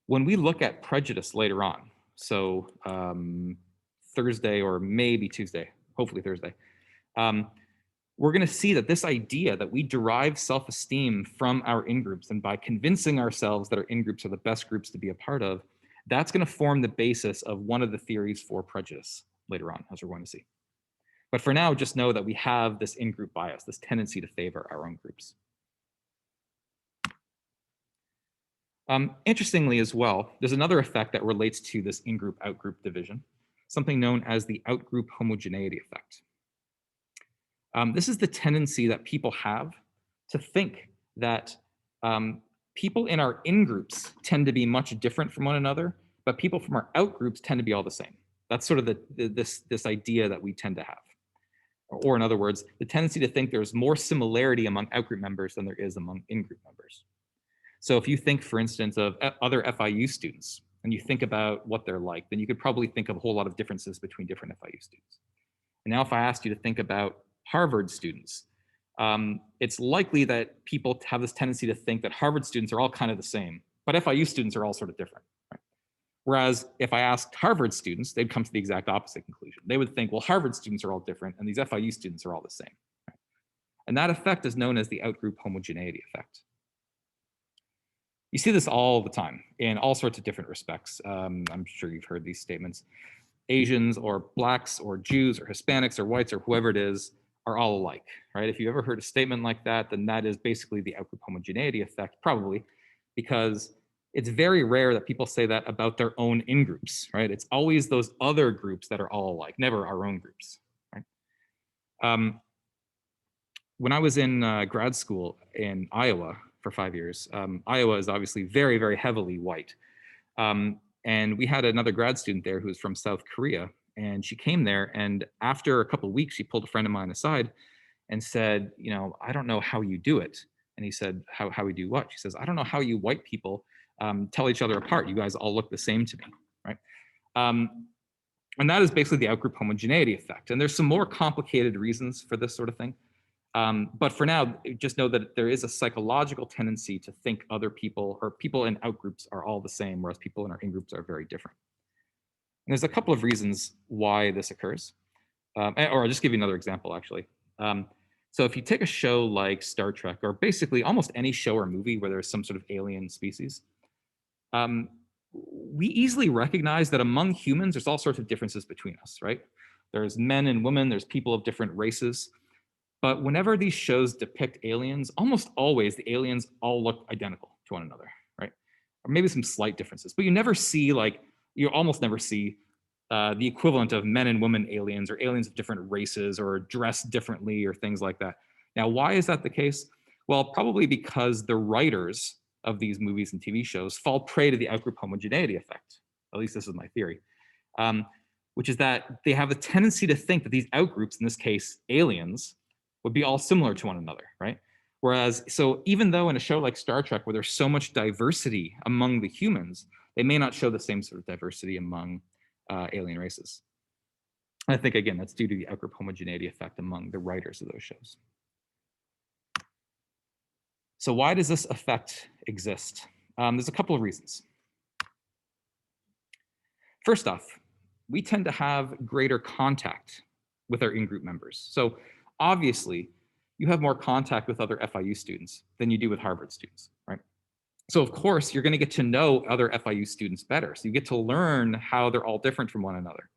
A: When we look at prejudice later on, so Thursday or maybe Tuesday, hopefully Thursday, we're going to see that this idea that we derive self-esteem from our in-groups, and by convincing ourselves that our in-groups are the best groups to be a part of, that's going to form the basis of one of the theories for prejudice later on, as we're going to see. But for now, just know that we have this in-group bias, this tendency to favor our own groups. Interestingly as well, there's another effect that relates to this in-group, out-group division, something known as the out-group homogeneity effect. This is the tendency that people have to think that people in our in-groups tend to be much different from one another, but people from our out-groups tend to be all the same. That's sort of this idea that we tend to have. Or in other words, the tendency to think there's more similarity among out-group members than there is among in-group members. So if you think, for instance, of other FIU students, and you think about what they're like, then you could probably think of a whole lot of differences between different FIU students. And now if I asked you to think about Harvard students, it's likely that people have this tendency to think that Harvard students are all kind of the same, but FIU students are all sort of different. Right? Whereas if I asked Harvard students, they'd come to the exact opposite conclusion. They would think, well, Harvard students are all different and these FIU students are all the same. And that effect is known as the outgroup homogeneity effect. You see this all the time in all sorts of different respects. I'm sure you've heard these statements. Asians or Blacks or Jews or Hispanics or whites or whoever it is are all alike, right? If you've ever heard a statement like that, then that is basically the outgroup homogeneity effect, probably, because it's very rare that people say that about their own in-groups, right? It's always those other groups that are all alike, never our own groups, right? When I was in grad school in Iowa for 5 years, Iowa is obviously very, very heavily white. And we had another grad student there who was from South Korea, and she came there, and after a couple of weeks, she pulled a friend of mine aside and said, you know, I don't know how you do it. And he said, how we do what? She says, I don't know how you white people tell each other apart. You guys all look the same to me, right? And that is basically the outgroup homogeneity effect. And there's some more complicated reasons for this sort of thing. But for now, just know that there is a psychological tendency to think other people or people in outgroups are all the same, whereas people in our in-groups are very different. And there's a couple of reasons why this occurs. Or I'll just give you another example, actually. So if you take a show like Star Trek, or basically almost any show or movie where there's some sort of alien species, we easily recognize that among humans, there's all sorts of differences between us, right? There's men and women, there's people of different races. But whenever these shows depict aliens, almost always the aliens all look identical to one another, right? Or maybe some slight differences, but you never see you almost never see the equivalent of men and women aliens or aliens of different races or dressed differently or things like that. Now, why is that the case? Well, probably because the writers of these movies and TV shows fall prey to the outgroup homogeneity effect. At least this is my theory, which is that they have a tendency to think that these outgroups, in this case, aliens, would be all similar to one another, right? Whereas, so even though in a show like Star Trek, where there's so much diversity among the humans, they may not show the same sort of diversity among alien races. And I think, again, that's due to the outgroup homogeneity effect among the writers of those shows. So why does this effect exist? There's a couple of reasons. First off, we tend to have greater contact with our in-group members. So obviously, you have more contact with other FIU students than you do with Harvard students, right? So of course, you're going to get to know other FIU students better. So you get to learn how they're all different from one another.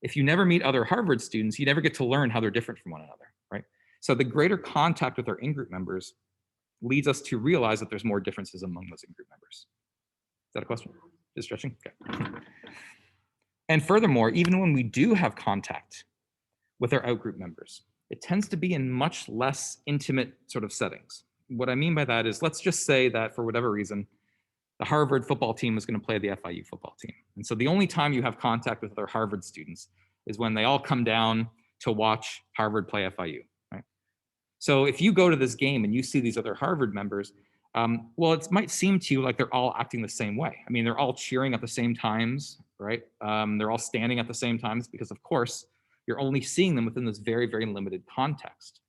A: If you never meet other Harvard students, you never get to learn how they're different from one another, right? So the greater contact with our in-group members leads us to realize that there's more differences among those in-group members. Is that a question? Just stretching? Okay. And furthermore, even when we do have contact with our outgroup members, it tends to be in much less intimate sort of settings. What I mean by that is, let's just say that for whatever reason, the Harvard football team is going to play the FIU football team. And so the only time you have contact with other Harvard students is when they all come down to watch Harvard play FIU, right? So if you go to this game and you see these other Harvard members, well, it might seem to you like they're all acting the same way. I mean, they're all cheering at the same times, right? They're all standing at the same times because, of course, you're only seeing them within this very, very limited context.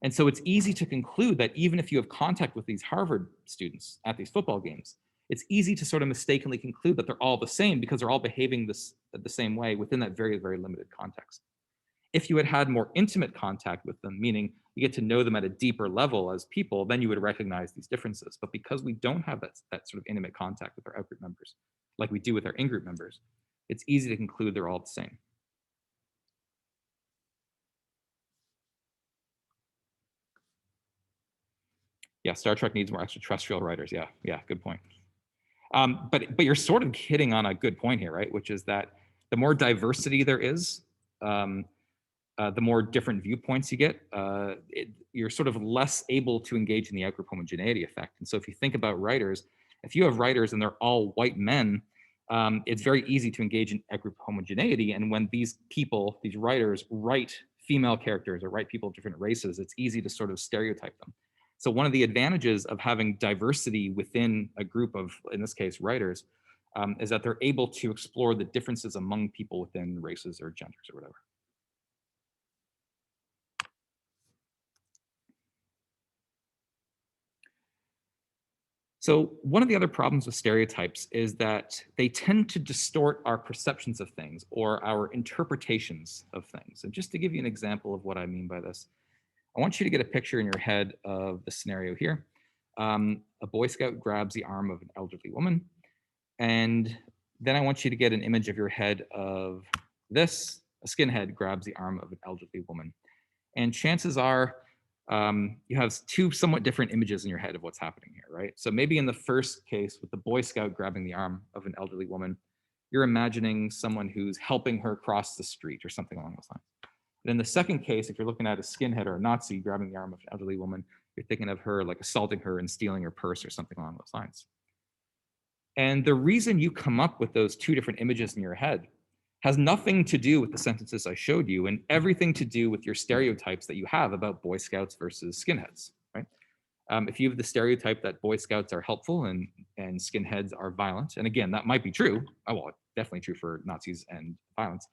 A: And so it's easy to conclude that even if you have contact with these Harvard students at these football games, it's easy to sort of mistakenly conclude that they're all the same because they're all behaving the same way within that very, very limited context. If you had had more intimate contact with them, meaning you get to know them at a deeper level as people, then you would recognize these differences. But because we don't have that sort of intimate contact with our outgroup members, like we do with our in-group members, it's easy to conclude they're all the same. Yeah, Star Trek needs more extraterrestrial writers. Yeah, good point. But you're sort of hitting on a good point here, right? Which is that the more diversity there is, the more different viewpoints you get, you're sort of less able to engage in the outgroup homogeneity effect. And so if you think about writers, if you have writers and they're all white men, it's very easy to engage in outgroup homogeneity. And when these people, these writers, write female characters or write people of different races, it's easy to sort of stereotype them. So one of the advantages of having diversity within a group of, in this case, writers, is that they're able to explore the differences among people within races or genders or whatever. So one of the other problems with stereotypes is that they tend to distort our perceptions of things or our interpretations of things. And just to give you an example of what I mean by this, I want you to get a picture in your head of the scenario here. A Boy Scout grabs the arm of an elderly woman, and then I want you to get an image of your head of this. A skinhead grabs the arm of an elderly woman. And chances are you have two somewhat different images in your head of what's happening here, right? So maybe in the first case with the Boy Scout grabbing the arm of an elderly woman, you're imagining someone who's helping her cross the street or something along those lines. But in the second case, if you're looking at a skinhead or a Nazi grabbing the arm of an elderly woman, you're thinking of her like assaulting her and stealing her purse or something along those lines. And the reason you come up with those two different images in your head has nothing to do with the sentences I showed you and everything to do with your stereotypes that you have about Boy Scouts versus skinheads, right? If you have the stereotype that Boy Scouts are helpful and skinheads are violent, and again, that might be true. Oh, well, definitely true for Nazis and violence.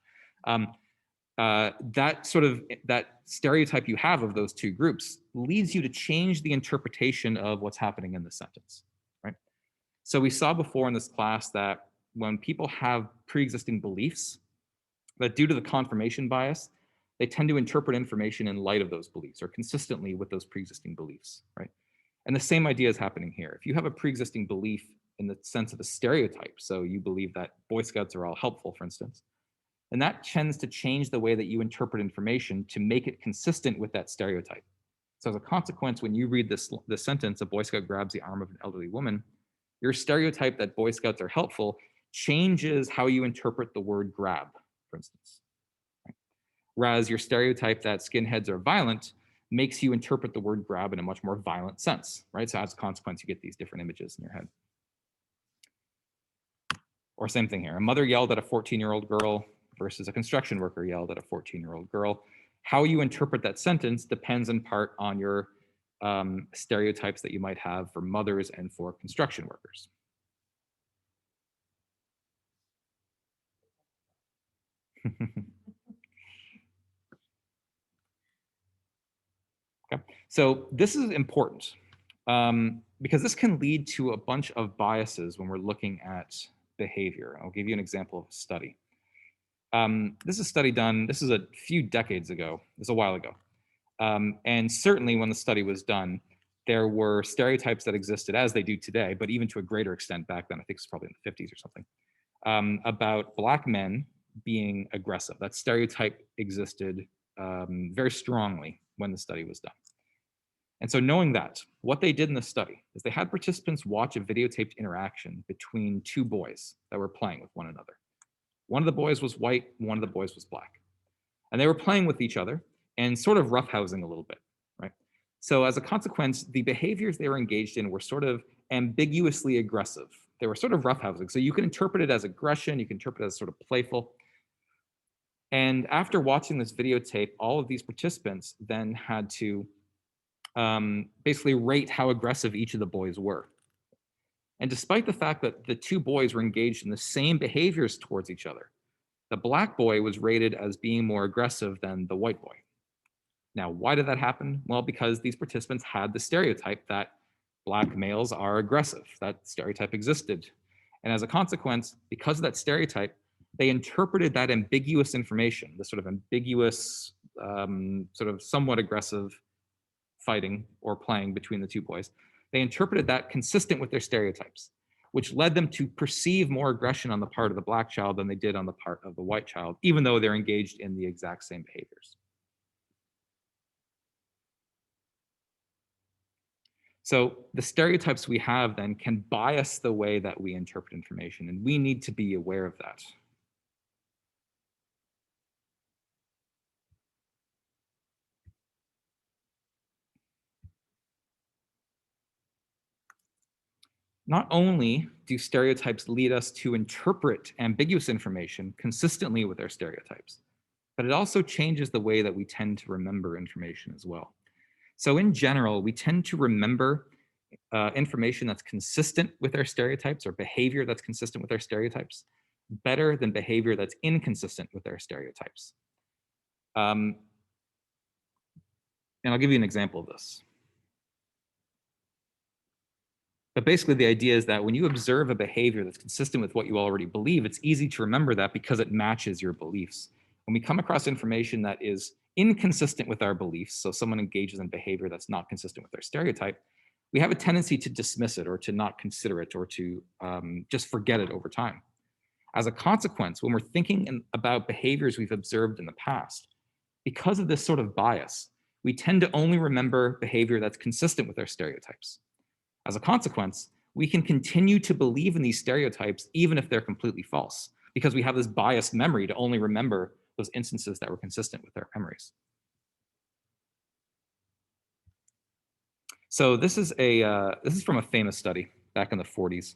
A: That stereotype you have of those two groups leads you to change the interpretation of what's happening in the sentence, right? So we saw before in this class that when people have pre-existing beliefs, that due to the confirmation bias, they tend to interpret information in light of those beliefs or consistently with those pre-existing beliefs, right? And the same idea is happening here. If you have a pre-existing belief in the sense of a stereotype, so you believe that Boy Scouts are all helpful, for instance, and that tends to change the way that you interpret information to make it consistent with that stereotype. So as a consequence, when you read this sentence, a Boy Scout grabs the arm of an elderly woman, your stereotype that Boy Scouts are helpful changes how you interpret the word grab, for instance. Right? Whereas your stereotype that skinheads are violent makes you interpret the word grab in a much more violent sense, right? So as a consequence, you get these different images in your head. Or same thing here. A mother yelled at a 14-year-old girl versus a construction worker yelled at a 14-year-old girl. How you interpret that sentence depends in part on your stereotypes that you might have for mothers and for construction workers. Okay. So this is important because this can lead to a bunch of biases when we're looking at behavior. I'll give you an example of a study. This is a study done, this is a few decades ago, this is a while ago. And certainly when the study was done, there were stereotypes that existed as they do today, but even to a greater extent back then, I think it's probably in the 50s or something, about Black men being aggressive. That stereotype existed very strongly when the study was done. And so knowing that, what they did in the study is they had participants watch a videotaped interaction between two boys that were playing with one another. One of the boys was white, one of the boys was Black. And they were playing with each other and sort of roughhousing a little bit, right? So as a consequence, the behaviors they were engaged in were sort of ambiguously aggressive. They were sort of roughhousing. So you can interpret it as aggression, you can interpret it as sort of playful. And after watching this videotape, all of these participants then had to basically rate how aggressive each of the boys were. And despite the fact that the two boys were engaged in the same behaviors towards each other, the Black boy was rated as being more aggressive than the white boy. Now, why did that happen? Well, because these participants had the stereotype that Black males are aggressive. That stereotype existed. And as a consequence, because of that stereotype, they interpreted that ambiguous information, the sort of ambiguous, sort of somewhat aggressive fighting or playing between the two boys. They interpreted that consistent with their stereotypes, which led them to perceive more aggression on the part of the Black child than they did on the part of the white child, even though they're engaged in the exact same behaviors. So the stereotypes we have then can bias the way that we interpret information, and we need to be aware of that. Not only do stereotypes lead us to interpret ambiguous information consistently with our stereotypes, but it also changes the way that we tend to remember information as well. So in general, we tend to remember information that's consistent with our stereotypes or behavior that's consistent with our stereotypes better than behavior that's inconsistent with our stereotypes. And I'll give you an example of this. But basically the idea is that when you observe a behavior that's consistent with what you already believe, it's easy to remember that because it matches your beliefs. When we come across information that is inconsistent with our beliefs, so someone engages in behavior that's not consistent with their stereotype, we have a tendency to dismiss it or to not consider it or to just forget it over time. As a consequence, when we're thinking about behaviors we've observed in the past, because of this sort of bias, we tend to only remember behavior that's consistent with our stereotypes. As a consequence, we can continue to believe in these stereotypes even if they're completely false, because we have this biased memory to only remember those instances that were consistent with our memories. So this is from a famous study back in the 40s.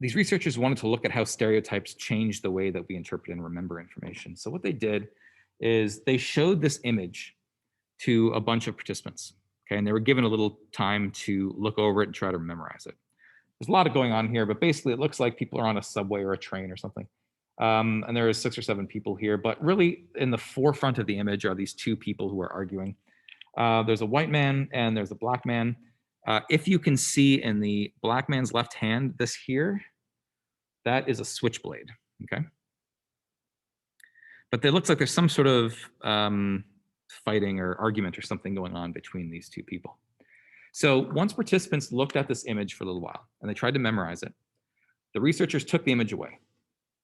A: These researchers wanted to look at how stereotypes change the way that we interpret and remember information. So what they did is they showed this image to a bunch of participants, okay, and they were given a little time to look over it and try to memorize it. There's a lot of going on here, but basically it looks like people are on a subway or a train or something. And there are 6 or 7 people here, but really in the forefront of the image are these 2 people who are arguing. There's a white man and there's a black man. If you can see in the black man's left hand, this here, that is a switchblade, okay? But it looks like there's some sort of fighting or argument or something going on between these 2 people. So once participants looked at this image for a little while and they tried to memorize it, the researchers took the image away.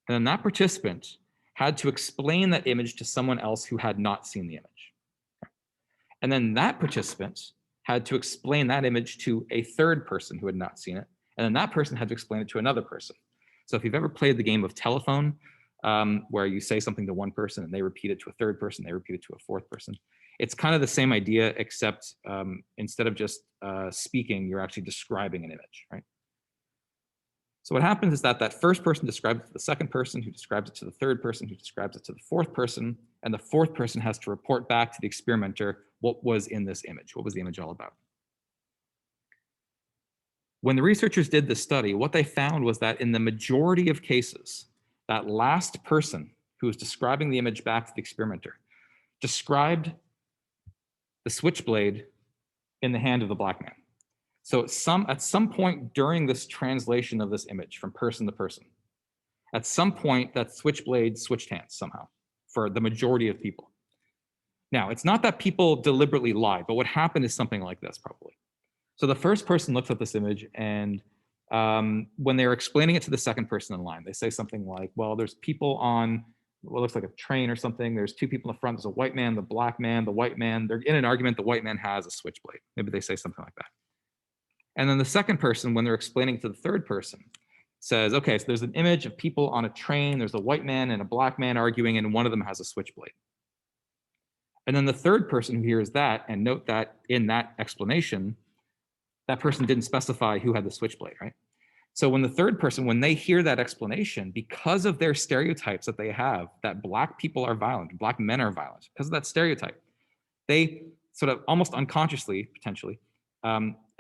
A: And then that participant had to explain that image to someone else who had not seen the image. And then that participant had to explain that image to a third person who had not seen it. And then that person had to explain it to another person. So if you've ever played the game of telephone, where you say something to one person and they repeat it to a third person, they repeat it to a fourth person. It's kind of the same idea, except instead of just speaking, you're actually describing an image, right? So what happens is that that first person describes it to the second person, who describes it to the third person, who describes it to the fourth person, and the fourth person has to report back to the experimenter what was in this image, what was the image all about. When the researchers did this study, what they found was that in the majority of cases, that last person who was describing the image back to the experimenter described the switchblade in the hand of the black man. So at some point during this translation of this image from person to person, at some point that switchblade switched hands somehow for the majority of people. Now, it's not that people deliberately lied, but what happened is something like this probably. So the first person looks at this image and when they're explaining it to the second person in line, they say something like, well, there's people on what looks like a train or something. There's 2 people in the front. There's a white man, the black man, the white man. They're in an argument. The white man has a switchblade. Maybe they say something like that. And then the second person, when they're explaining to the third person, says, okay, so there's an image of people on a train. There's a white man and a black man arguing, and one of them has a switchblade. And then the third person who hears that, and note that in that explanation, that person didn't specify who had the switchblade, right? So when the third person, when they hear that explanation, because of their stereotypes that they have, that black people are violent, black men are violent, because of that stereotype, they sort of almost unconsciously, potentially,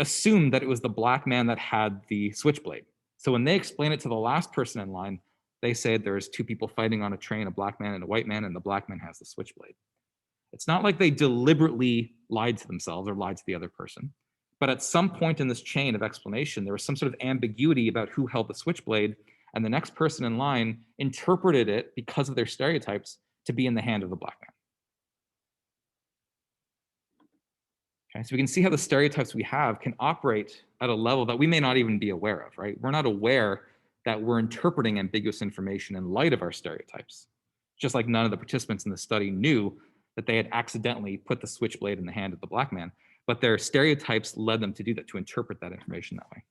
A: assumed that it was the black man that had the switchblade. So when they explain it to the last person in line, they say there's 2 people fighting on a train, a black man and a white man, and the black man has the switchblade. It's not like they deliberately lied to themselves or lied to the other person. But at some point in this chain of explanation, there was some sort of ambiguity about who held the switchblade, and the next person in line interpreted it because of their stereotypes to be in the hand of the black man. Okay, so we can see how the stereotypes we have can operate at a level that we may not even be aware of, right? We're not aware that we're interpreting ambiguous information in light of our stereotypes. Just like none of the participants in the study knew that they had accidentally put the switchblade in the hand of the black man, but their stereotypes led them to do that, to interpret that information that way.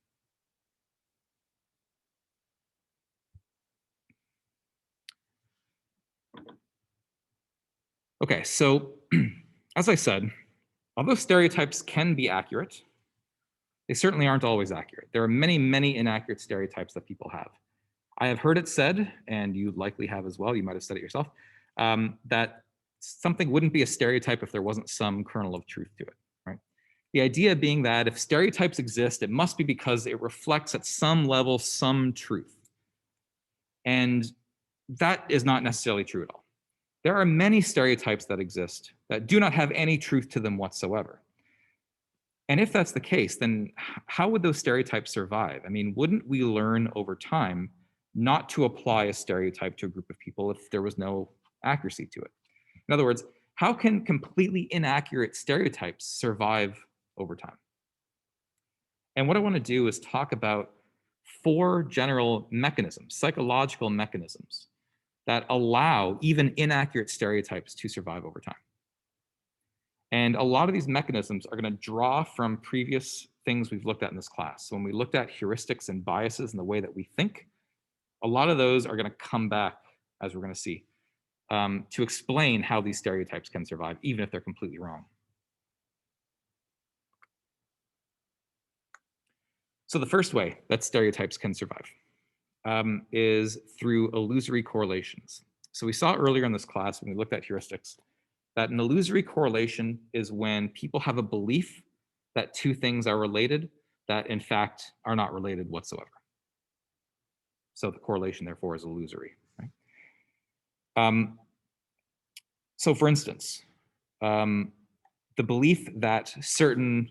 A: Okay, so as I said, although stereotypes can be accurate, they certainly aren't always accurate. There are many, many inaccurate stereotypes that people have. I have heard it said, and you likely have as well, you might have said it yourself, that something wouldn't be a stereotype if there wasn't some kernel of truth to it, right? The idea being that if stereotypes exist, it must be because it reflects at some level some truth. And that is not necessarily true at all. There are many stereotypes that exist that do not have any truth to them whatsoever. And if that's the case, then how would those stereotypes survive? I mean, wouldn't we learn over time not to apply a stereotype to a group of people if there was no accuracy to it? In other words, how can completely inaccurate stereotypes survive over time? And what I want to do is talk about four general mechanisms, psychological mechanisms, that allow even inaccurate stereotypes to survive over time. And a lot of these mechanisms are going to draw from previous things we've looked at in this class. So when we looked at heuristics and biases and the way that we think, a lot of those are going to come back, as we're going to see, to explain how these stereotypes can survive, even if they're completely wrong. So the first way that stereotypes can survive is through illusory correlations. So we saw earlier in this class when we looked at heuristics that an illusory correlation is when people have a belief that two things are related that in fact are not related whatsoever. So the correlation therefore is illusory. Right? So for instance, the belief that certain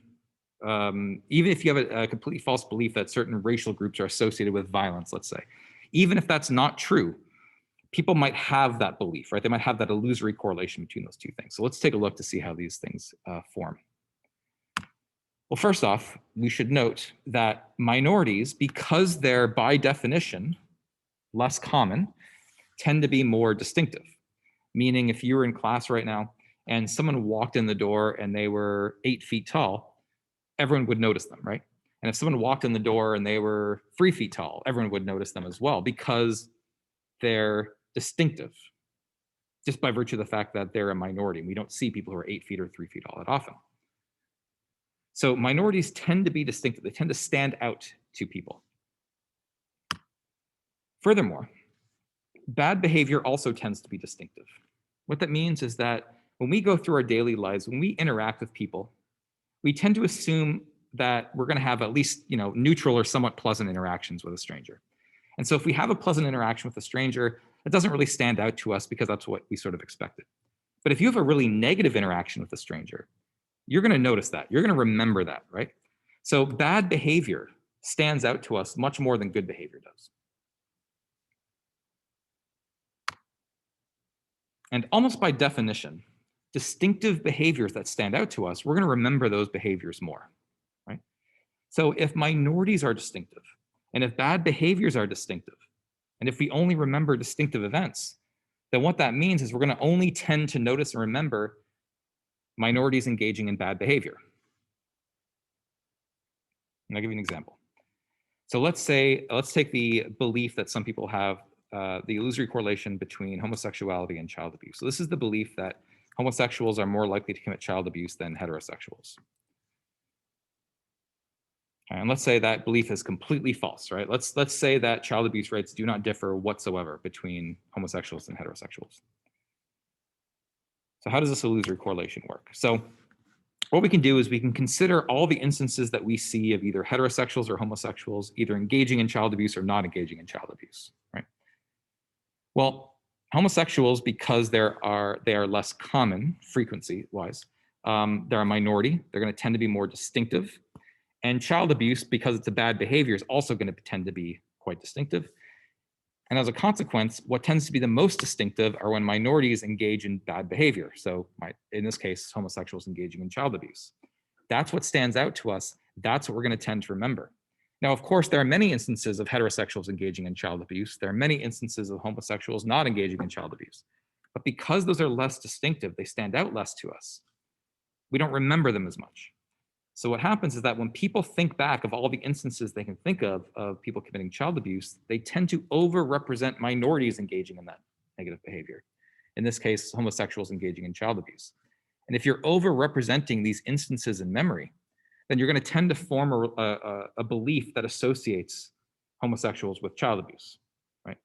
A: even if you have a completely false belief that certain racial groups are associated with violence, let's say, even if that's not true, people might have that belief, right? They might have that illusory correlation between those two things. So let's take a look to see how these things form. Well, first off, we should note that minorities, because they're by definition less common, tend to be more distinctive. Meaning if you were in class right now and someone walked in the door and they were 8 feet tall, everyone would notice them, right? And if someone walked in the door and they were 3 feet tall, everyone would notice them as well because they're distinctive just by virtue of the fact that they're a minority. We don't see people who are 8 feet or 3 feet tall that often. So minorities tend to be distinctive. They tend to stand out to people. Furthermore, bad behavior also tends to be distinctive. What that means is that when we go through our daily lives, when we interact with people, we tend to assume that we're going to have at least, neutral or somewhat pleasant interactions with a stranger. And so if we have a pleasant interaction with a stranger, it doesn't really stand out to us because that's what we sort of expected. But if you have a really negative interaction with a stranger, you're going to notice that. You're going to remember that, right? So bad behavior stands out to us much more than good behavior does. And almost by definition, distinctive behaviors that stand out to us, we're going to remember those behaviors more, right? So if minorities are distinctive, and if bad behaviors are distinctive, and if we only remember distinctive events, then what that means is we're going to only tend to notice and remember minorities engaging in bad behavior. And I'll give you an example. So let's take the belief that some people have, the illusory correlation between homosexuality and child abuse. So this is the belief that homosexuals are more likely to commit child abuse than heterosexuals. And let's say that belief is completely false, right? Let's say that child abuse rates do not differ whatsoever between homosexuals and heterosexuals. So how does this illusory correlation work? So what we can do is we can consider all the instances that we see of either heterosexuals or homosexuals either engaging in child abuse or not engaging in child abuse, right? Well, homosexuals, because they are less common frequency-wise, they're a minority. They're going to tend to be more distinctive. And child abuse, because it's a bad behavior, is also going to tend to be quite distinctive. And as a consequence, what tends to be the most distinctive are when minorities engage in bad behavior. So in this case, homosexuals engaging in child abuse. That's what stands out to us. That's what we're going to tend to remember. Now, of course, there are many instances of heterosexuals engaging in child abuse. There are many instances of homosexuals not engaging in child abuse. But because those are less distinctive, they stand out less to us. We don't remember them as much. So what happens is that when people think back of all the instances they can think of people committing child abuse, they tend to overrepresent minorities engaging in that negative behavior. In this case, homosexuals engaging in child abuse. And if you're overrepresenting these instances in memory, then you're going to tend to form a belief that associates homosexuals with child abuse, right?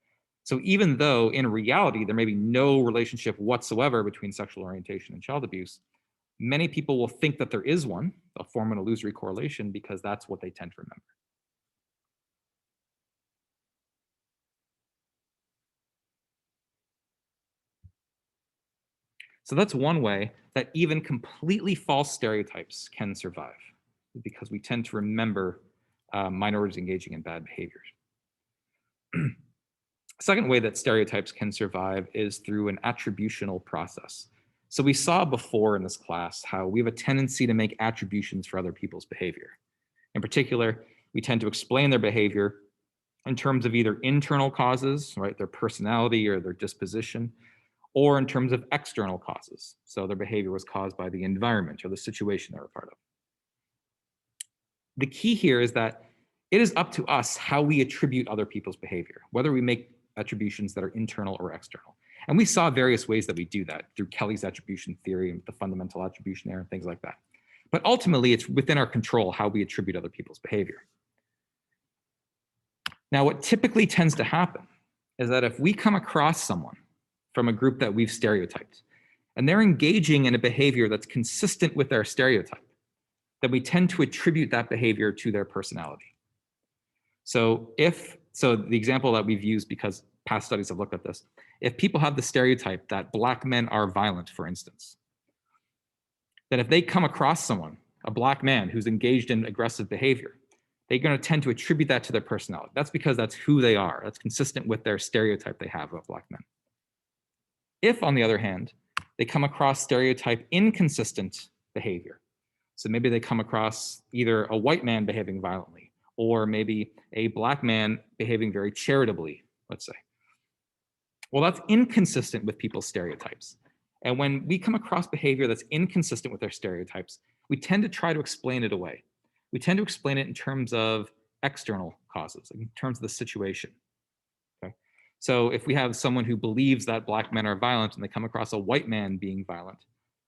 A: So even though in reality there may be no relationship whatsoever between sexual orientation and child abuse, many people will think that there is one. They'll form an illusory correlation because that's what they tend to remember. So that's one way that even completely false stereotypes can survive. is because we tend to remember minorities engaging in bad behaviors. Second way that stereotypes can survive is through an attributional process. So we saw before in this class how we have a tendency to make attributions for other people's behavior. In particular, we tend to explain their behavior in terms of either internal causes, right, their personality or their disposition, or in terms of external causes. So their behavior was caused by the environment or the situation they were part of. The key here is that it is up to us how we attribute other people's behavior, whether we make attributions that are internal or external. And we saw various ways that we do that through Kelly's attribution theory and the fundamental attribution error and things like that. But ultimately, it's within our control how we attribute other people's behavior. Now, what typically tends to happen is that if we come across someone from a group that we've stereotyped, and they're engaging in a behavior that's consistent with our stereotype, then we tend to attribute that behavior to their personality. So the example that we've used, because past studies have looked at this, if people have the stereotype that Black men are violent, for instance, then if they come across someone, a Black man who's engaged in aggressive behavior, they're going to tend to attribute that to their personality. That's because that's who they are. That's consistent with their stereotype they have of Black men. If, on the other hand, they come across stereotype inconsistent behavior, so maybe they come across either a white man behaving violently, or maybe a Black man behaving very charitably, let's say. Well, that's inconsistent with people's stereotypes. And when we come across behavior that's inconsistent with our stereotypes, we tend to try to explain it away. We tend to explain it in terms of external causes, in terms of the situation. Okay? So if we have someone who believes that Black men are violent and they come across a white man being violent,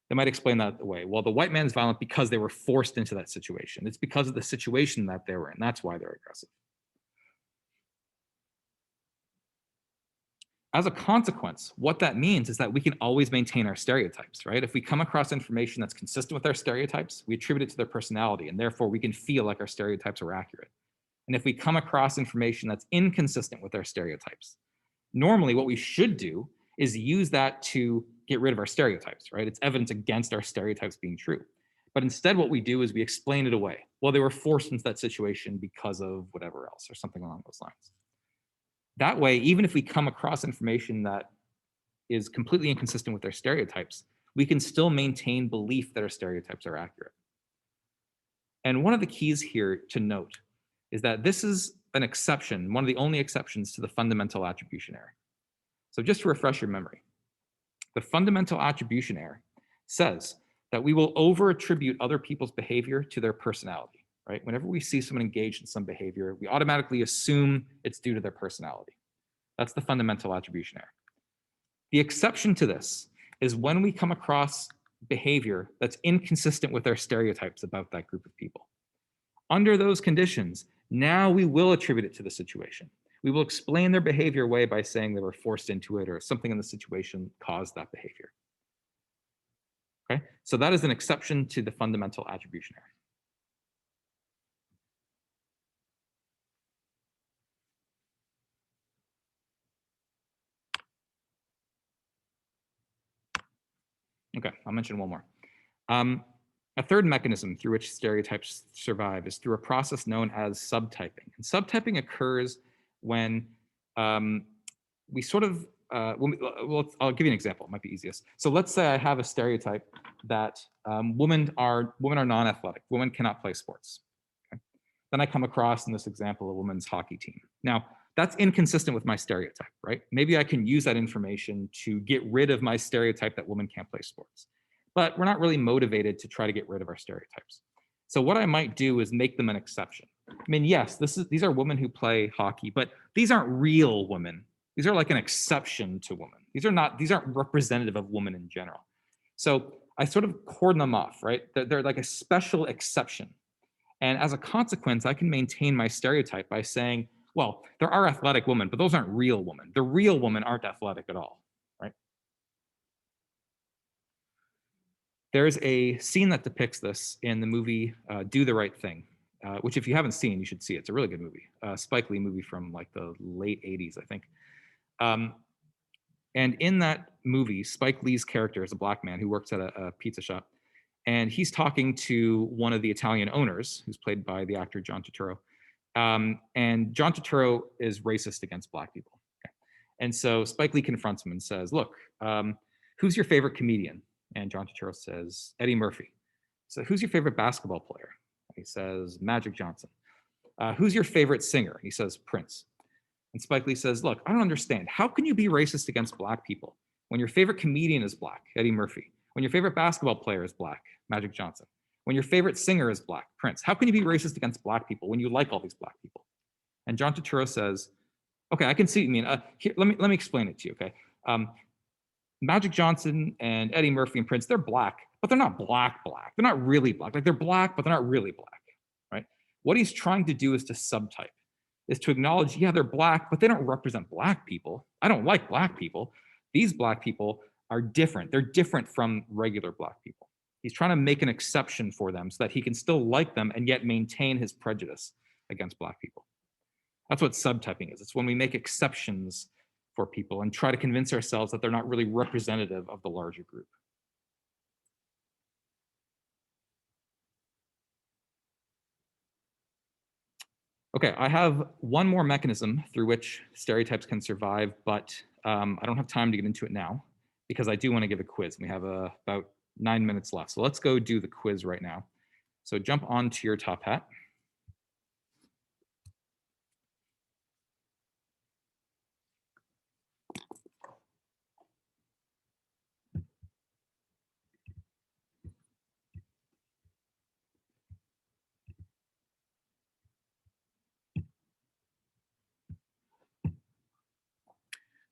A: they might explain that away. Well, the white man's violent because they were forced into that situation. It's because of the situation that they were in. That's why they're aggressive. As a consequence, what that means is that we can always maintain our stereotypes, right? If we come across information that's consistent with our stereotypes, we attribute it to their personality, and therefore we can feel like our stereotypes are accurate. And if we come across information that's inconsistent with our stereotypes, normally what we should do is use that to get rid of our stereotypes, right? It's evidence against our stereotypes being true. But instead what we do is we explain it away. Well, they were forced into that situation because of whatever else or something along those lines. That way, even if we come across information that is completely inconsistent with our stereotypes, we can still maintain belief that our stereotypes are accurate. And one of the keys here to note is that this is an exception, one of the only exceptions to the fundamental attribution error. So just to refresh your memory, the fundamental attribution error says that we will over-attribute other people's behavior to their personality, right? Whenever we see someone engaged in some behavior, we automatically assume it's due to their personality. That's the fundamental attribution error. The exception to this is when we come across behavior that's inconsistent with our stereotypes about that group of people. Under those conditions, now we will attribute it to the situation. We will explain their behavior away by saying they were forced into it or something in the situation caused that behavior. Okay, so that is an exception to the fundamental attribution error. Okay, I'll mention one more. A third mechanism through which stereotypes survive is through a process known as subtyping. And subtyping occurs when we sort of, well, I'll give you an example, it might be easiest. So let's say I have a stereotype that women are non-athletic, women cannot play sports. Okay? Then I come across in this example a women's hockey team. Now, that's inconsistent with my stereotype, right? Maybe I can use that information to get rid of my stereotype that women can't play sports. But we're not really motivated to try to get rid of our stereotypes. So what I might do is make them an exception. I mean, yes, these are women who play hockey, but these aren't real women. These are like an exception to women. These aren't representative of women in general. So I sort of cordon them off, right? They're like a special exception. And as a consequence, I can maintain my stereotype by saying, well, there are athletic women, but those aren't real women. The real women aren't athletic at all, right? There's a scene that depicts this in the movie Do the Right Thing, which if you haven't seen, you should see it. It's a really good movie, Spike Lee movie from like the late 80s, I think. And in that movie, Spike Lee's character is a Black man who works at a pizza shop. And he's talking to one of the Italian owners, who's played by the actor John Turturro. And John Turturro is racist against Black people. Okay. And so Spike Lee confronts him and says, look, who's your favorite comedian? And John Turturro says, Eddie Murphy. So who's your favorite basketball player? He says, Magic Johnson. Who's your favorite singer? He says, Prince. And Spike Lee says, look, I don't understand. How can you be racist against Black people when your favorite comedian is Black, Eddie Murphy? When your favorite basketball player is Black, Magic Johnson? When your favorite singer is Black, Prince? How can you be racist against Black people when you like all these Black people? And John Turturro says, okay, I can see what you mean. Here, let me explain it to you, okay? Magic Johnson and Eddie Murphy and Prince, they're Black, but they're not Black. They're not really Black. Like, they're Black, but they're not really Black, right? What he's trying to do is to subtype, is to acknowledge, yeah, they're Black, but they don't represent Black people. I don't like Black people. These Black people are different. They're different from regular Black people. He's trying to make an exception for them so that he can still like them and yet maintain his prejudice against Black people. That's what subtyping is. It's when we make exceptions for people and try to convince ourselves that they're not really representative of the larger group. Okay, I have one more mechanism through which stereotypes can survive, but I don't have time to get into it now because I do want to give a quiz. We have about 9 minutes left. So let's go do the quiz right now. So jump onto your top hat.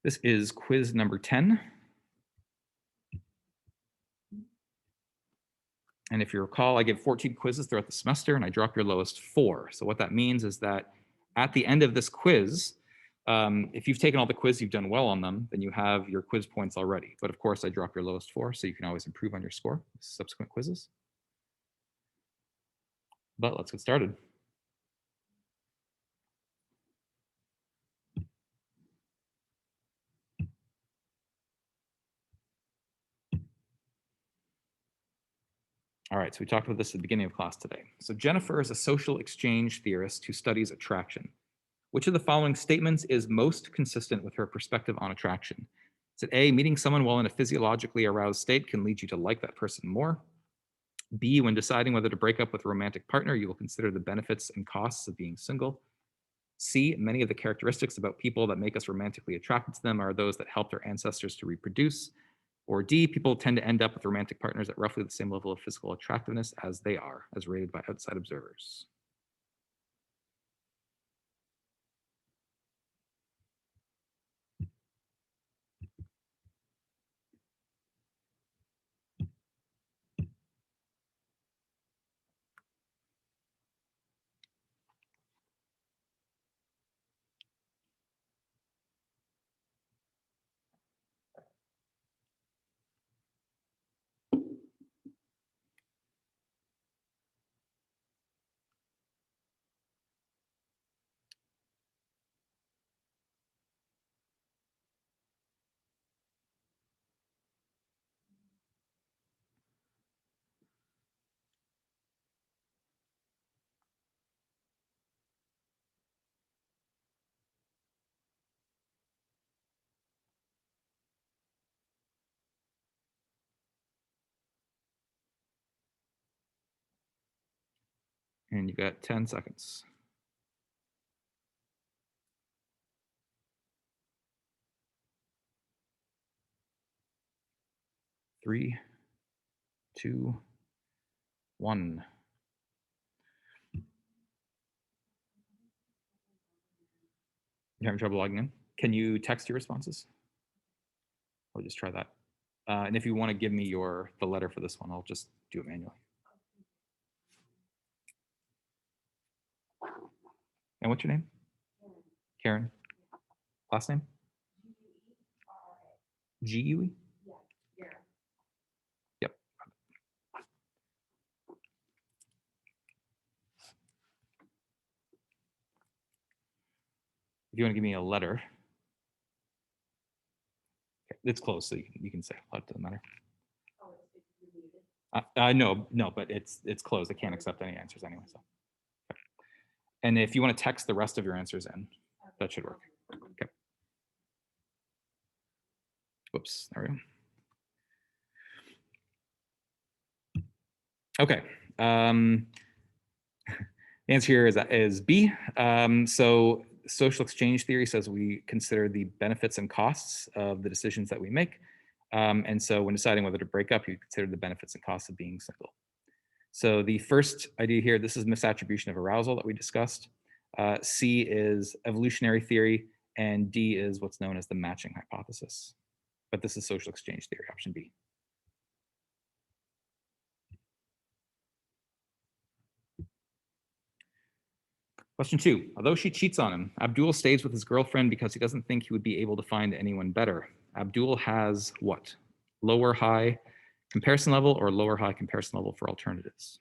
A: This is quiz number 10. And if you recall, I give 14 quizzes throughout the semester and I drop your lowest 4. So what that means is that at the end of this quiz, if you've taken all the quiz, you've done well on them, then you have your quiz points already. But of course, I drop your lowest 4, so you can always improve on your score with subsequent quizzes. But let's get started. All right, so we talked about this at the beginning of class today. So Jennifer is a social exchange theorist who studies attraction. Which of the following statements is most consistent with her perspective on attraction? Is it A, meeting someone while in a physiologically aroused state can lead you to like that person more? B, when deciding whether to break up with a romantic partner, you will consider the benefits and costs of being single. C, many of the characteristics about people that make us romantically attracted to them are those that helped our ancestors to reproduce. Or D, people tend to end up with romantic partners at roughly the same level of physical attractiveness as they are, as rated by outside observers. And you've got 10 seconds. 3, 2, 1. You're having trouble logging in? Can you text your responses? Or just try that. And if you want to give me the letter for this one, I'll just do it manually. And what's your name? Karen. Last name? G-U-E? Yep. If you want to give me a letter, okay, it's closed, so you can say it doesn't matter. No, but it's closed. It can't accept any answers anyway. So, and if you want to text the rest of your answers in, that should work. Okay. Whoops. There we go. Okay. The answer here is B. So social exchange theory says we consider the benefits and costs of the decisions that we make. And so when deciding whether to break up, you consider the benefits and costs of being single. So the first idea here, this is misattribution of arousal that we discussed. C is evolutionary theory, and D is what's known as the matching hypothesis. But this is social exchange theory, option B. Question 2. Although she cheats on him, Abdul stays with his girlfriend because he doesn't think he would be able to find anyone better. Abdul has what? Lower high comparison level or lower high comparison level for alternatives?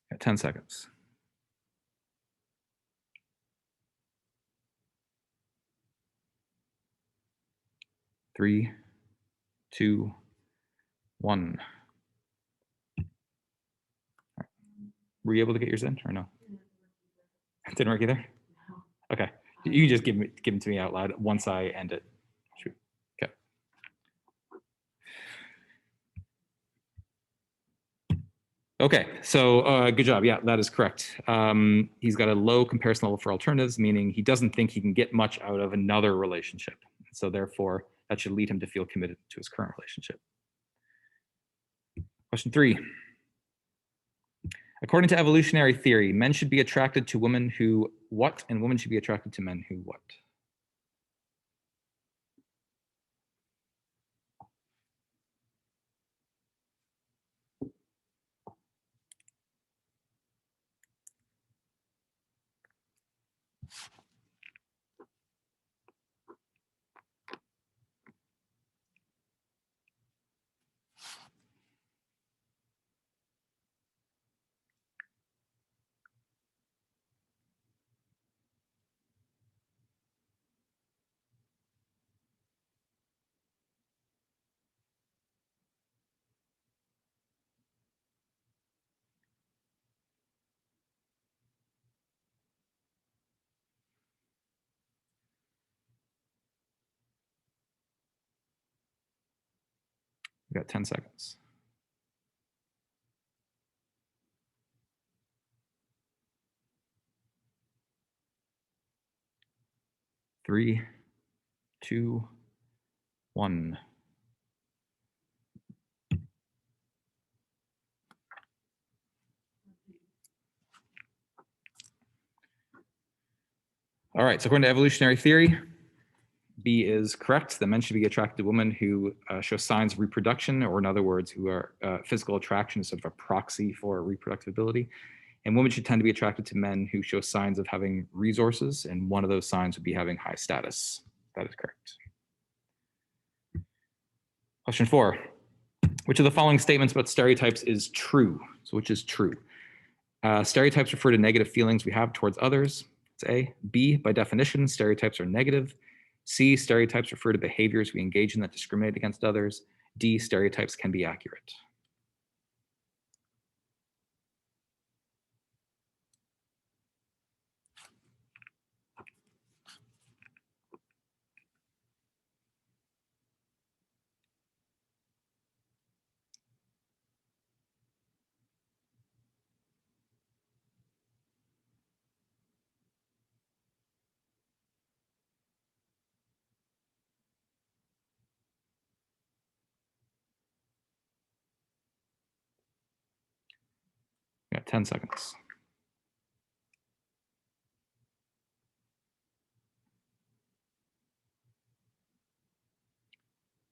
A: Got 10 seconds. 3, 2, 1. Were you able to get yours in or no? Didn't work either? Okay. You can just give them to me out loud once I end it. Okay. Okay, so good job. Yeah, that is correct. He's got a low comparison level for alternatives, meaning he doesn't think he can get much out of another relationship. So therefore, that should lead him to feel committed to his current relationship. Question 3. According to evolutionary theory, men should be attracted to women who what, and women should be attracted to men who what? You got 10 seconds. 3, 2, 1. All right, so according to evolutionary theory, B is correct. The men should be attracted to women who show signs of reproduction, or in other words, who are physical attraction is sort of a proxy for reproductive ability. And women should tend to be attracted to men who show signs of having resources, and one of those signs would be having high status. That is correct. Question 4. Which of the following statements about stereotypes is true? So which is true? Stereotypes refer to negative feelings we have towards others. It's A. B, by definition, stereotypes are negative. C, stereotypes refer to behaviors we engage in that discriminate against others. D, stereotypes can be accurate. 10 seconds.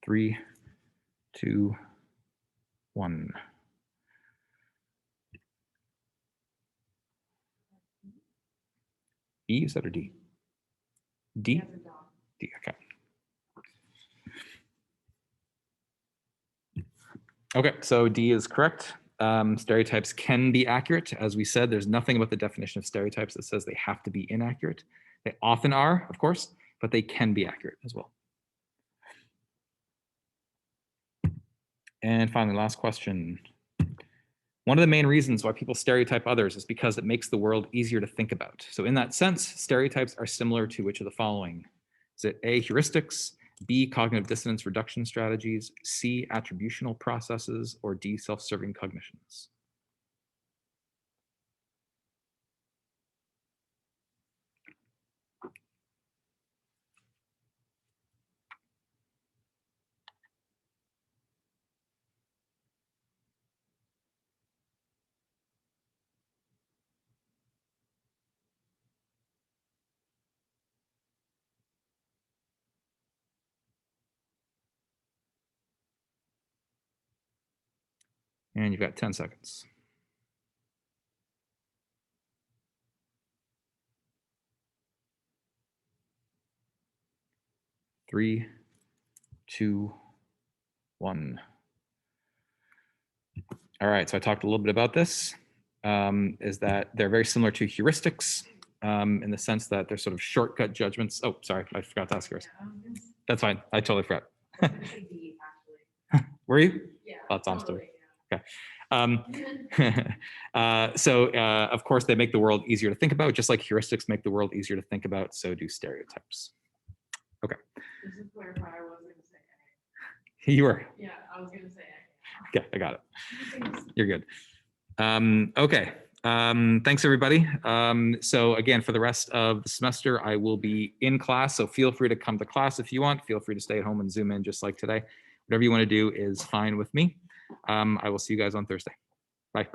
A: 3, 2, 1. E, is that or D? D? D, okay. Okay, so D is correct. Stereotypes can be accurate. As we said, there's nothing about the definition of stereotypes that says they have to be inaccurate. They often are, of course, but they can be accurate as well. And finally, last question. One of the main reasons why people stereotype others is because it makes the world easier to think about. So in that sense, stereotypes are similar to which of the following? Is it A, heuristics, B, cognitive dissonance reduction strategies, C, attributional processes, or D, self-serving cognitions? And you've got 10 seconds. 3, 2, 1. All right, so I talked a little bit about this, is that they're very similar to heuristics in the sense that they're sort of shortcut judgments. Oh, sorry, I forgot to ask yours. That's fine, I totally forgot. Were you? Yeah. Oh, that's awesome. Okay. Of course, they make the world easier to think about, just like heuristics make the world easier to think about, so do stereotypes. Okay. Just to clarify, I wasn't going to say A. You were? Yeah, I was going to say A. Okay, I got it. You're good. Okay. Thanks, everybody. So again, for the rest of the semester, I will be in class, so feel free to come to class if you want. Feel free to stay at home and Zoom in just like today. Whatever you want to do is fine with me. I will see you guys on Thursday. Bye.